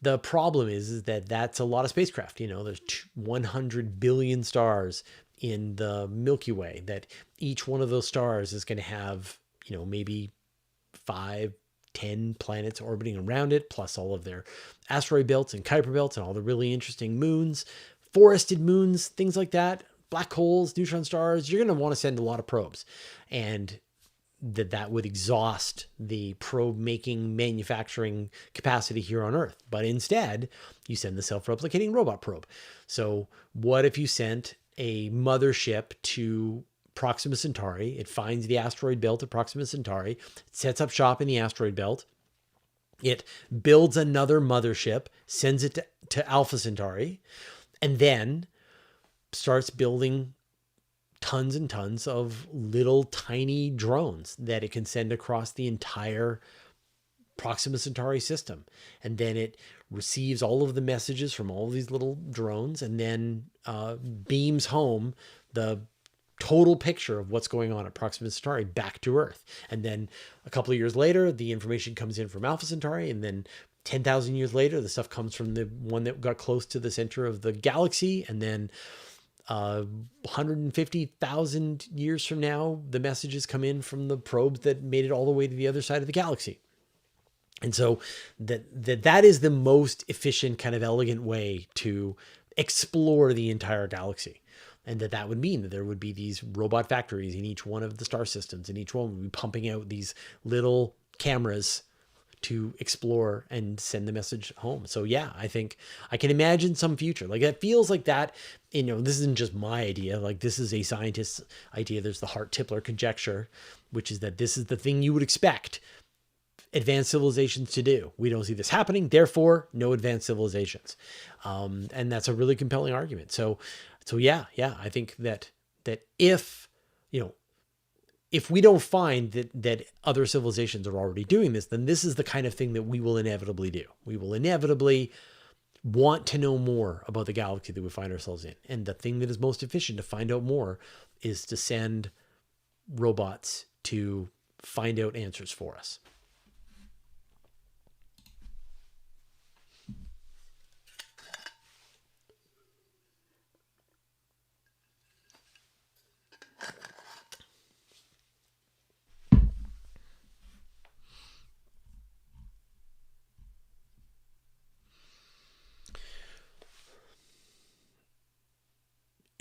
The problem is that that's a lot of spacecraft. There's 100 billion stars in the Milky Way, that each one of those stars is going to have, maybe 5, 10 planets orbiting around it, plus all of their asteroid belts and Kuiper belts and all the really interesting moons, forested moons, things like that, black holes, neutron stars. You're going to want to send a lot of probes, and that would exhaust the probe making manufacturing capacity here on Earth. But instead, you send the self-replicating robot probe. So what if you sent a mothership to Proxima Centauri? It finds the asteroid belt at Proxima Centauri, sets up shop in the asteroid belt. It builds another mothership, sends it to Alpha Centauri, and then starts building tons and tons of little tiny drones that it can send across the entire Proxima Centauri system. And then it receives all of the messages from all of these little drones, and then beams home the total picture of what's going on at Proxima Centauri back to Earth. And then a couple of years later, the information comes in from Alpha Centauri, and then 10,000 years later, the stuff comes from the one that got close to the center of the galaxy, and then 150,000 years from now, the messages come in from the probes that made it all the way to the other side of the galaxy. And so that is the most efficient, kind of elegant way to explore the entire galaxy. And that would mean that there would be these robot factories in each one of the star systems, and each one would be pumping out these little cameras to explore and send the message home. So yeah, I think I can imagine some future. Like, it feels like that, this isn't just my idea. Like, this is a scientist's idea. There's the Hart-Tipler conjecture, which is that this is the thing you would expect advanced civilizations to do. We don't see this happening, therefore no advanced civilizations. And that's a really compelling argument. So yeah, I think that if we don't find that other civilizations are already doing this, then this is the kind of thing that we will inevitably do. We will inevitably want to know more about the galaxy that we find ourselves in. And the thing that is most efficient to find out more is to send robots to find out answers for us.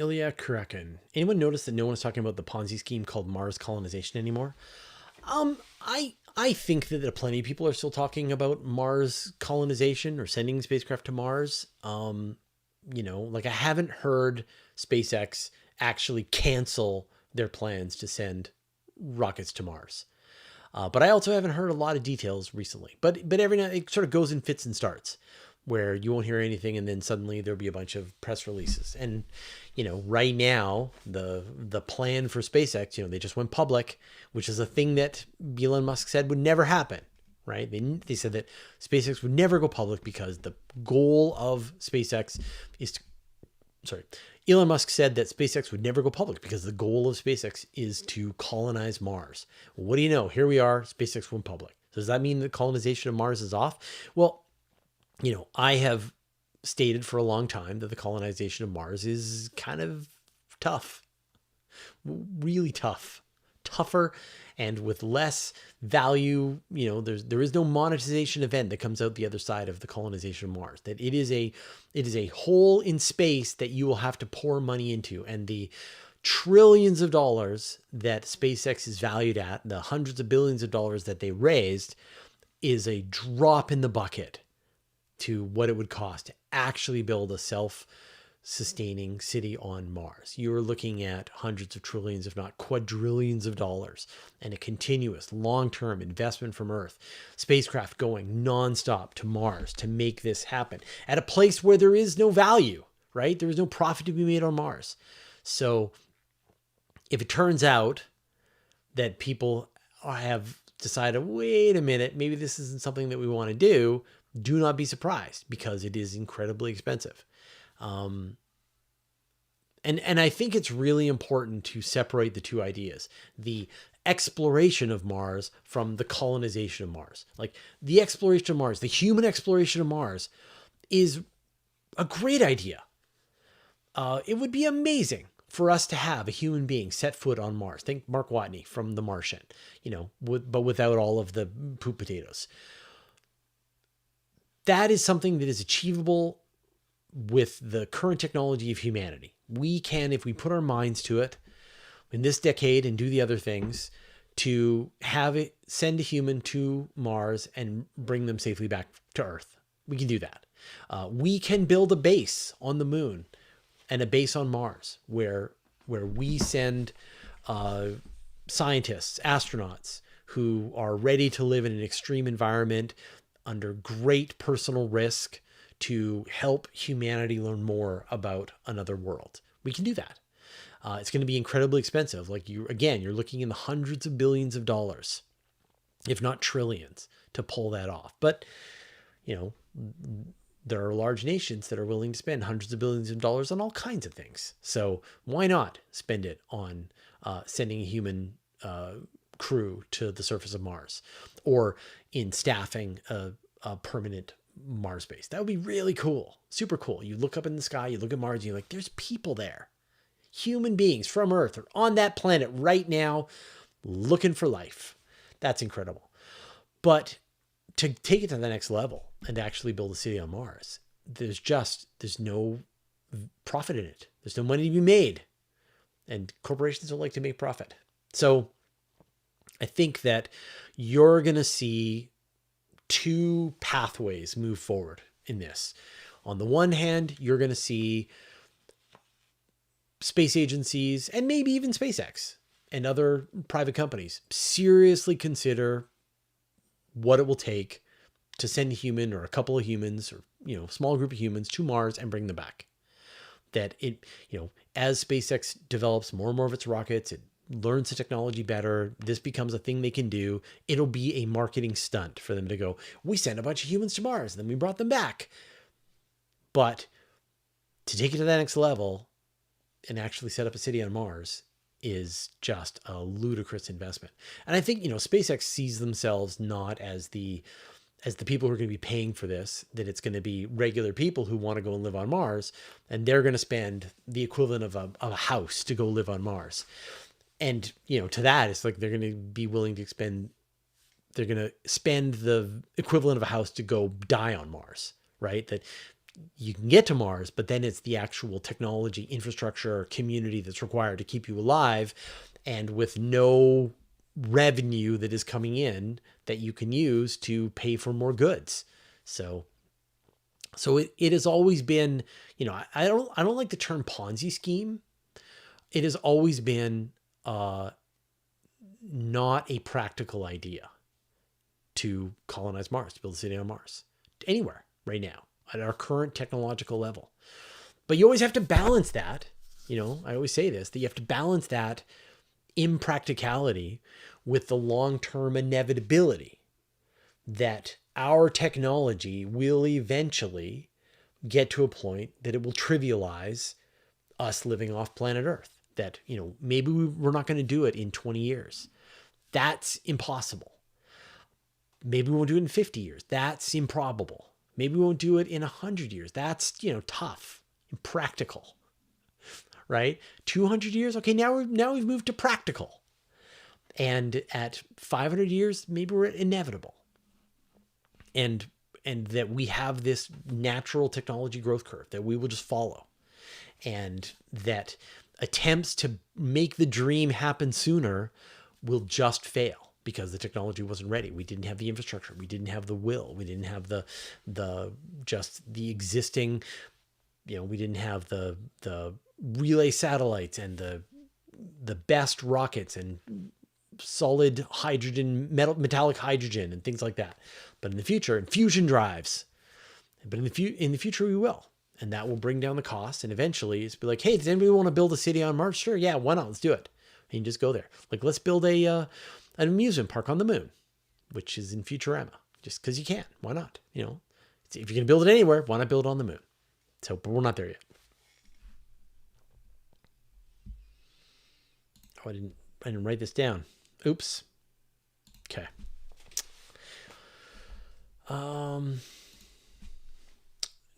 Ilya Kuryakin. Anyone notice that no one is talking about the Ponzi scheme called Mars colonization anymore? I think that plenty of people are still talking about Mars colonization or sending spacecraft to Mars. Like I haven't heard SpaceX actually cancel their plans to send rockets to Mars. But I also haven't heard a lot of details recently. But every now it sort of goes in fits and starts, where you won't hear anything, and then suddenly there'll be a bunch of press releases. And right now the plan for SpaceX, they just went public, which is a thing that Elon Musk said would never happen. Right? They said that SpaceX would never go public because the goal of SpaceX is to, Elon Musk said that SpaceX would never go public because the goal of SpaceX is to colonize Mars. Well, what do you know? Here we are. SpaceX went public. So does that mean that colonization of Mars is off? Well, I have stated for a long time that the colonization of Mars is kind of tough, really tough, tougher, and with less value. There is no monetization event that comes out the other side of the colonization of Mars. That it is a hole in space that you will have to pour money into, and the trillions of dollars that SpaceX is valued at, the hundreds of billions of dollars that they raised, is a drop in the bucket to what it would cost to actually build a self-sustaining city on Mars. You're looking at hundreds of trillions, if not quadrillions of dollars, and a continuous long-term investment from Earth, spacecraft going nonstop to Mars to make this happen at a place where there is no value, right? There is no profit to be made on Mars. So if it turns out that people have decided, wait a minute, maybe this isn't something that we want to do not be surprised, because it is incredibly expensive. And I think it's really important to separate the two ideas, the exploration of Mars from the colonization of Mars. Like the exploration of Mars, the human exploration of Mars is a great idea. It would be amazing for us to have a human being set foot on Mars. Think Mark Watney from The Martian, but without all of the poop potatoes. That is something that is achievable with the current technology of humanity. We can, if we put our minds to it in this decade and do the other things, to have it send a human to Mars and bring them safely back to Earth. We can do that. We can build a base on the moon and a base on Mars where we send scientists, astronauts who are ready to live in an extreme environment under great personal risk to help humanity learn more about another world. We can do that. It's going to be incredibly expensive. Like you're looking in the hundreds of billions of dollars, if not trillions, to pull that off. But, there are large nations that are willing to spend hundreds of billions of dollars on all kinds of things. So why not spend it on sending a human crew to the surface of Mars, or in staffing a permanent Mars base? That would be really cool. Super cool. You look up in the sky, you look at Mars, and you're like, there's people there. Human beings from Earth are on that planet right now looking for life. That's incredible. But to take it to the next level and to actually build a city on Mars, there's no profit in it. There's no money to be made. And corporations don't like to make profit. So I think that you're going to see two pathways move forward in this. On the one hand, you're going to see space agencies and maybe even SpaceX and other private companies seriously consider what it will take to send a human or a couple of humans or, a small group of humans to Mars and bring them back. That as SpaceX develops more and more of its rockets, it learns the technology better, this becomes a thing they can do. It'll be a marketing stunt for them to go, we sent a bunch of humans to Mars, and then we brought them back. But to take it to that next level and actually set up a city on Mars is just a ludicrous investment. And I think, SpaceX sees themselves not as the people who are going to be paying for this, that it's going to be regular people who want to go and live on Mars, and they're going to spend the equivalent of a house to go live on Mars. And, to that, it's like they're going to be willing to spend the equivalent of a house to go die on Mars, right? That you can get to Mars, but then it's the actual technology, infrastructure, community that's required to keep you alive, and with no revenue that is coming in that you can use to pay for more goods. So it has always been, I don't like the term Ponzi scheme. It has always been not a practical idea to colonize Mars, to build a city on Mars, anywhere right now at our current technological level. But you always have to balance that. I always say this, that you have to balance that impracticality with the long-term inevitability that our technology will eventually get to a point that it will trivialize us living off planet Earth. That, maybe we're not going to do it in 20 years. That's impossible. Maybe we won't do it in 50 years. That's improbable. Maybe we won't do it in 100 years. That's, tough, impractical, right? 200 years. Okay, now we've moved to practical. And at 500 years, maybe we're at inevitable. And that we have this natural technology growth curve that we will just follow. And that attempts to make the dream happen sooner will just fail because the technology wasn't ready. We didn't have the infrastructure. We didn't have the will. We didn't have the existing, we didn't have the relay satellites and the best rockets and solid hydrogen, metallic hydrogen and things like that. But in the future, and fusion drives. But in the future, we will. And that will bring down the cost. And eventually it's be like, hey, does anybody want to build a city on Mars? Sure. Yeah. Why not? Let's do it. And you just go there. Like, let's build an amusement park on the moon, which is in Futurama, just because you can. Why not? If you're going to build it anywhere, why not build it on the moon? So, but we're not there yet. Oh, I didn't write this down. Oops. Okay.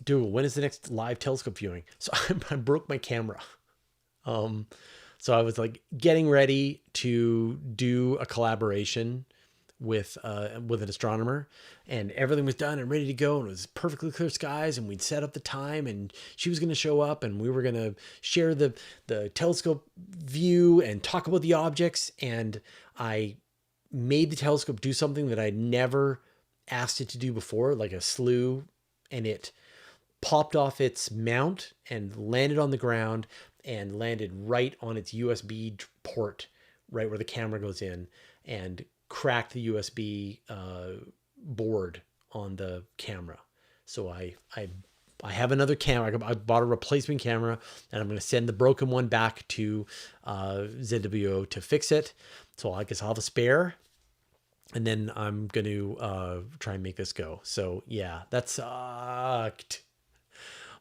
Dude, when is the next live telescope viewing? So I broke my camera. So I was like getting ready to do a collaboration with an astronomer, and everything was done and ready to go, and it was perfectly clear skies, and we'd set up the time, and she was going to show up, and we were going to share the telescope view and talk about the objects. And I made the telescope do something that I'd never asked it to do before, like a slew, and it popped off its mount and landed on the ground and landed right on its USB port, right where the camera goes in, and cracked the USB board on the camera. So I have another camera. I bought a replacement camera, and I'm going to send the broken one back to ZWO to fix it. So I guess I'll have a spare, and then I'm going to try and make this go. So yeah, that sucked.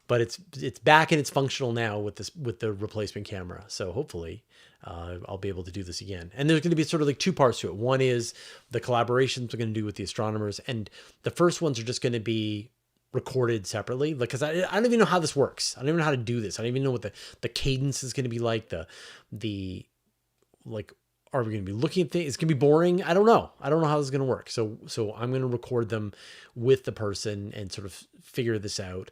But it's back and it's functional now with the replacement camera. So hopefully I'll be able to do this again. And there's going to be sort of like two parts to it. One is the collaborations we're going to do with the astronomers, and the first ones are just going to be recorded separately. Like, because I don't even know how this works. I don't even know how to do this. I don't even know what the cadence is going to be like. The like, are we going to be looking at things? It's going to be boring. I don't know how this is going to work. So I'm going to record them with the person and sort of figure this out.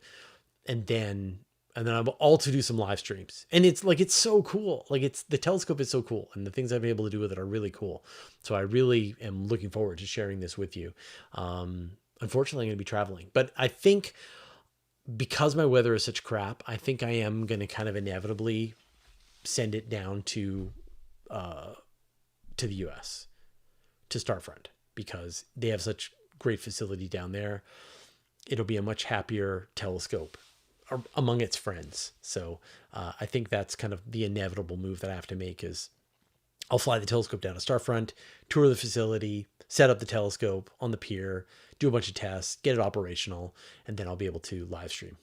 And then I will also do some live streams. And it's so cool. Like, the telescope is so cool, and the things I've been able to do with it are really cool. So I really am looking forward to sharing this with you. Unfortunately, I'm going to be traveling, but I think because my weather is such crap, I think I am going to kind of inevitably send it down to the US, to Starfront, because they have such great facility down there. It'll be a much happier telescope among its friends. So I think that's kind of the inevitable move that I have to make. Is I'll fly the telescope down to Starfront, tour the facility, set up the telescope on the pier, do a bunch of tests, get it operational, and then I'll be able to live stream.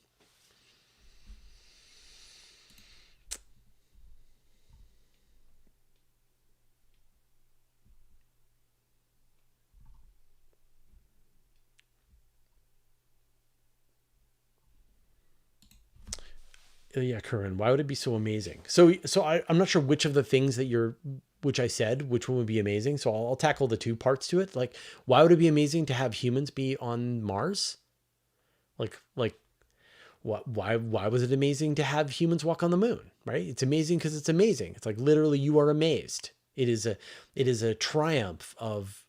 Yeah, Curran, why would it be so amazing? So I'm not sure which of the things that which I said, which one would be amazing. So I'll tackle the two parts to it. Like, why would it be amazing to have humans be on Mars? Like, Why was it amazing to have humans walk on the moon, right? It's amazing because it's amazing. It's like literally you are amazed. It is a triumph of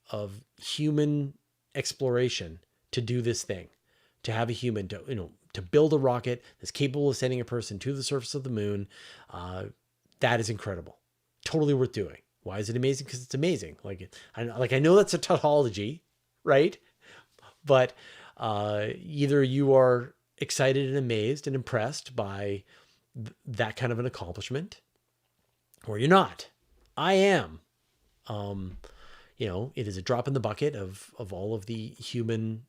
human exploration to do this thing, to have a human to build a rocket that's capable of sending a person to the surface of the moon. That is incredible. Totally worth doing. Why is it amazing? Because it's amazing. I know that's a tautology, right? But either you are excited and amazed and impressed by that kind of an accomplishment, or you're not. I am. It is a drop in the bucket of all of the human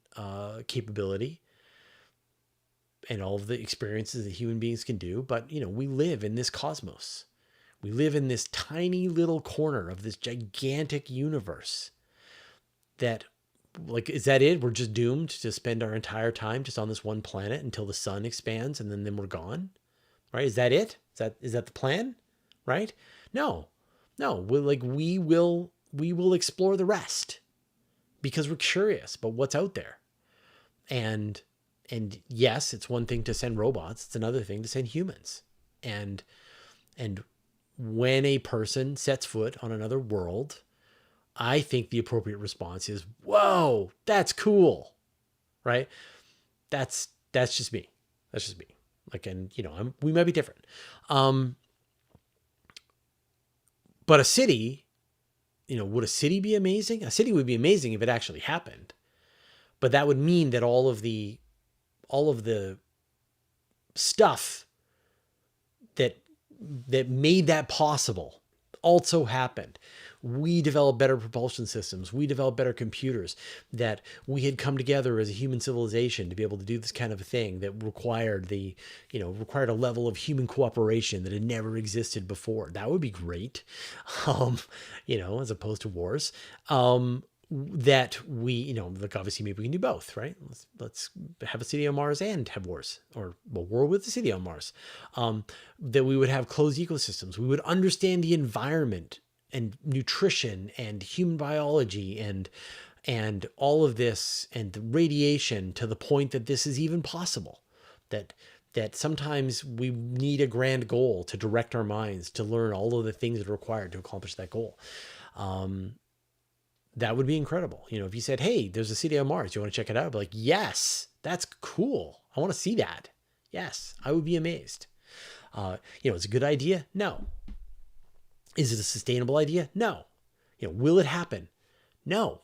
capability and all of the experiences that human beings can do. But, we live in this cosmos. We live in this tiny little corner of this gigantic universe that, is that it? We're just doomed to spend our entire time just on this one planet until the sun expands and then we're gone, right? Is that it? Is that the plan, right? No. We will explore the rest because we're curious about what's out there. And yes, it's one thing to send robots. It's another thing to send humans. And when a person sets foot on another world, I think the appropriate response is, whoa, that's cool, right? That's just me. That's just me. We might be different. But a city, would a city be amazing? A city would be amazing if it actually happened. But that would mean that all of the stuff that made that possible also happened. We developed better propulsion systems. We developed better computers, that we had come together as a human civilization to be able to do this kind of a thing that required a level of human cooperation that had never existed before. That would be great. As opposed to wars. That we, obviously maybe we can do both, right? Let's have a city on Mars and have wars, or war with the city on Mars. That we would have closed ecosystems. We would understand the environment and nutrition and human biology and all of this and the radiation to the point that this is even possible. That sometimes we need a grand goal to direct our minds to learn all of the things that are required to accomplish that goal. That would be incredible. If you said, hey, there's a city on Mars, you want to check it out? I'd be like, yes, that's cool. I want to see that. Yes, I would be amazed. It's a good idea? No. Is it a sustainable idea? No. Will it happen? No,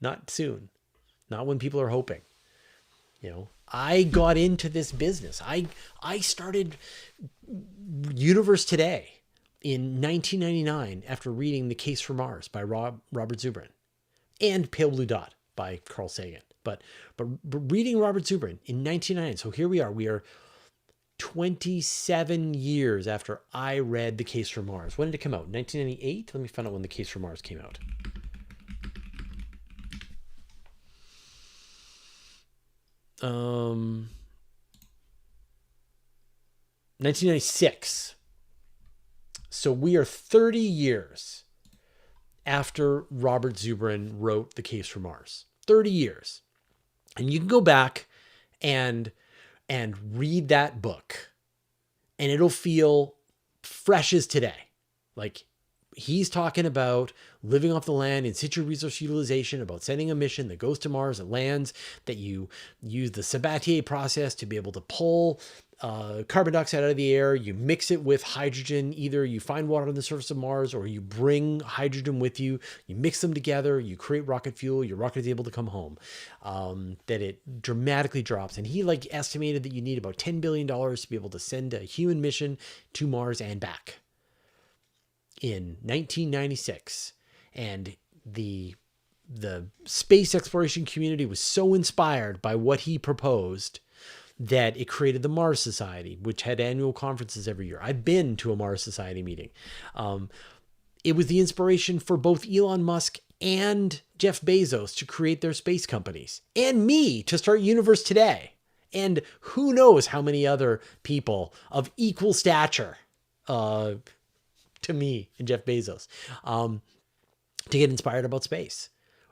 not soon. Not when people are hoping. I got into this business. I started Universe Today in 1999 after reading The Case for Mars by Robert Zubrin and Pale Blue Dot by Carl Sagan. But reading Robert Zubrin in 1999, so here we are 27 years after I read The Case for Mars. When did it come out? 1998? Let me find out when The Case for Mars came out. Um, 1996. So we are 30 years after Robert Zubrin wrote The Case for Mars. 30 years. And you can go back and read that book and it'll feel fresh as today. Like he's talking about living off the land, in situ resource utilization, about sending a mission that goes to Mars, that lands, that you use the Sabatier process to be able to pull carbon dioxide out of the air. You mix it with hydrogen. Either you find water on the surface of Mars or you bring hydrogen with you. You mix them together. You create rocket fuel. Your rocket is able to come home. That it dramatically drops. And he estimated that you need about $10 billion to be able to send a human mission to Mars and back in 1996. And the space exploration community was so inspired by what he proposed that it created the Mars Society, which had annual conferences every year. I've been to a Mars Society meeting. It was the inspiration for both Elon Musk and Jeff Bezos to create their space companies, and me to start Universe Today. And who knows how many other people of equal stature to me and Jeff Bezos to get inspired about space.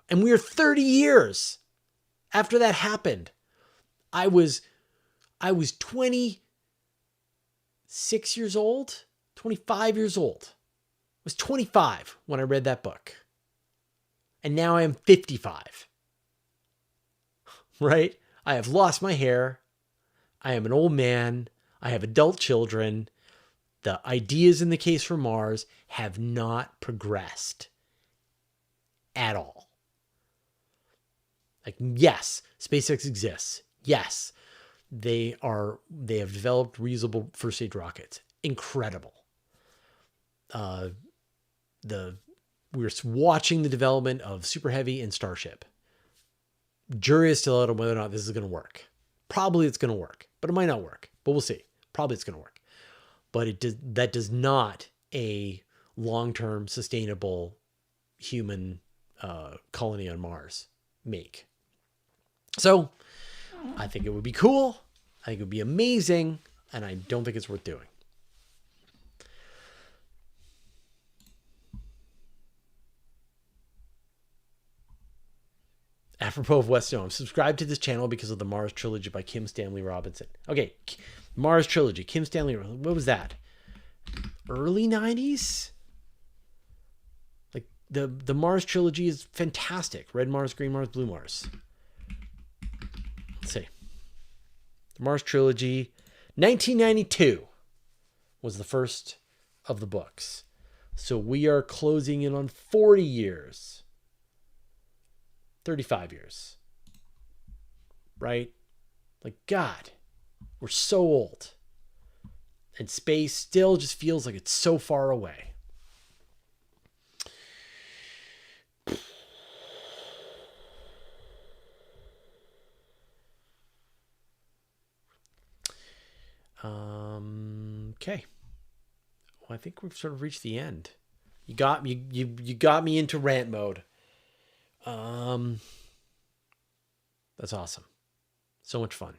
And we are 30 years after that happened. I was I was 26 years old, 25 years old. I was 25 when I read that book. And now I am 55. Right? I have lost my hair. I am an old man. I have adult children. The ideas in the case for Mars have not progressed at all. Like, yes, SpaceX exists. Yes, they have developed reusable first stage rockets. Incredible. We're watching the development of Super Heavy and Starship. Jury is still out on whether or not this is going to work. Probably it's going to work, but it might not work. But we'll see. Probably it's going to work. But that does not a long-term sustainable human colony on Mars make. So I think it would be cool. I think it would be amazing. And I don't think it's worth doing. Apropos of West Dome, subscribe to this channel because of the Mars Trilogy by Kim Stanley Robinson. Okay, Mars Trilogy, Kim Stanley, what was that? Early 90s? Like, the Mars Trilogy is fantastic. Red Mars, Green Mars, Blue Mars. Let's see. The Mars Trilogy, 1992 was the first of the books. So we are closing in on 40 years. 35 years. Right? Like, God, we're so old. And space still just feels like it's so far away. Okay. Well, I think we've sort of reached the end. You got me. You got me into rant mode. That's awesome. So much fun.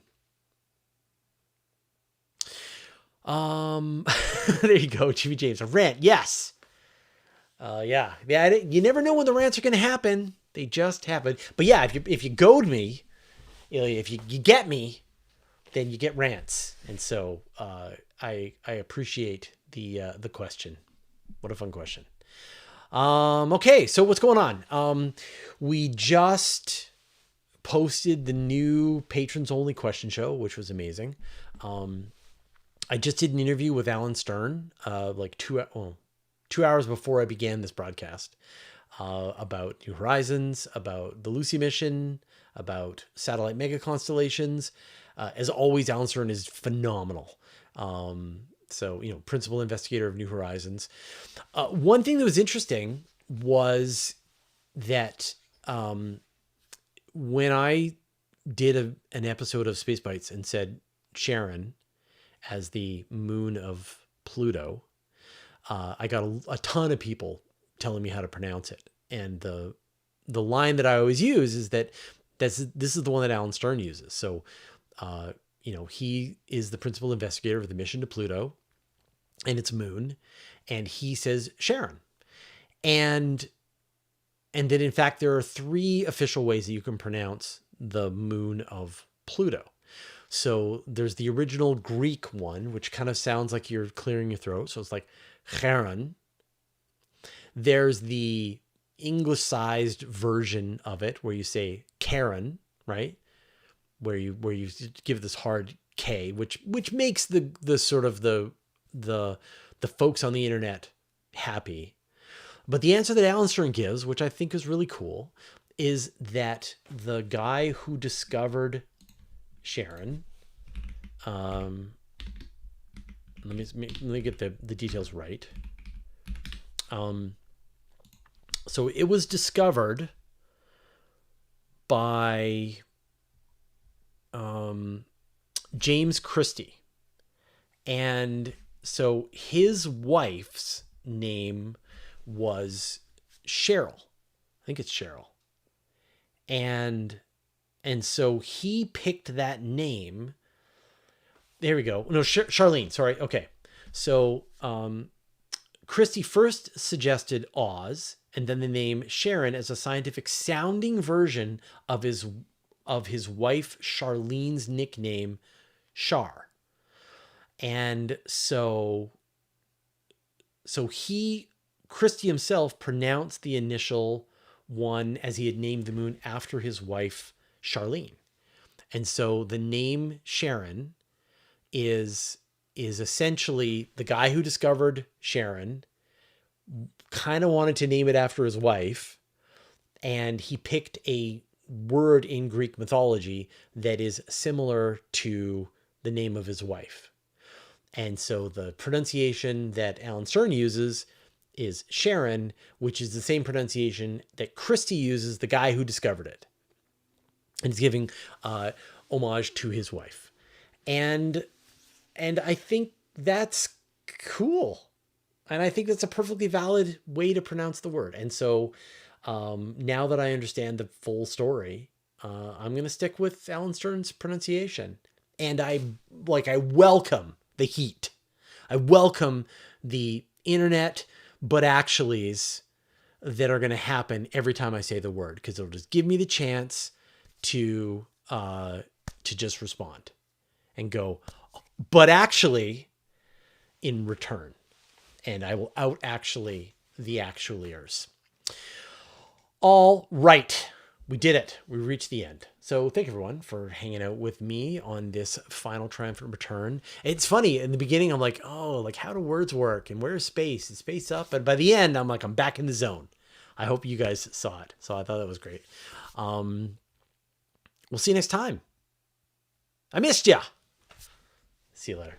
There you go, Jimmy James. A rant, yes. Yeah. You never know when the rants are going to happen. They just happen. But yeah, if you goad me, if you get me, then you get rants. And so I appreciate the question. What a fun question. Okay, so what's going on? We just posted the new patrons only question show, which was amazing. I just did an interview with Alan Stern, like 2 hours before I began this broadcast, about New Horizons, about the Lucy mission, about satellite mega constellations. As always, Alan Stern is phenomenal. So, principal investigator of New Horizons. One thing that was interesting was that when I did an episode of Space Bites and said Charon as the moon of Pluto, I got a ton of people telling me how to pronounce it. And the line that I always use is that this is the one that Alan Stern uses. So, he is the principal investigator of the mission to Pluto and its moon, and he says Charon. And that in fact there are 3 official ways that you can pronounce the moon of Pluto. So there's the original Greek one, which kind of sounds like you're clearing your throat. So it's like Charon. There's the English-sized version of it where you say Karen, right? Where you give this hard K, which makes the sort of the folks on the internet happy. But the answer that Alan Stern gives, which I think is really cool, is that the guy who discovered Charon, let me get the details right. So it was discovered by James Christie. And so his wife's name was Cheryl. I think it's Cheryl. And so he picked that name. There we go. No, Charlene. Sorry. Okay. So Christie first suggested Oz and then the name Sharon as a scientific sounding version of his wife Charlene's nickname, Shar. And so Christie himself pronounced the initial one as he had named the moon after his wife, Charlene. And so the name Sharon is essentially the guy who discovered Sharon kind of wanted to name it after his wife, and he picked a word in Greek mythology that is similar to the name of his wife. And so the pronunciation that Alan Stern uses is Sharon, which is the same pronunciation that Christie uses, the guy who discovered it. And he's giving homage to his wife. And I think that's cool. And I think that's a perfectly valid way to pronounce the word. And so now that I understand the full story, I'm going to stick with Alan Stern's pronunciation. And I welcome the heat. I welcome the internet but actuallys that are going to happen every time I say the word, because it'll just give me the chance to just respond and go, but actually, in return. And I will out actually the actualiers. All right. We did it. We reached the end. So thank you, everyone, for hanging out with me on this final triumphant return. It's funny. In the beginning, I'm like, oh, like how do words work? And where's space? Is space up? But by the end, I'm like, I'm back in the zone. I hope you guys saw it. So I thought that was great. We'll see you next time. I missed ya. See you later.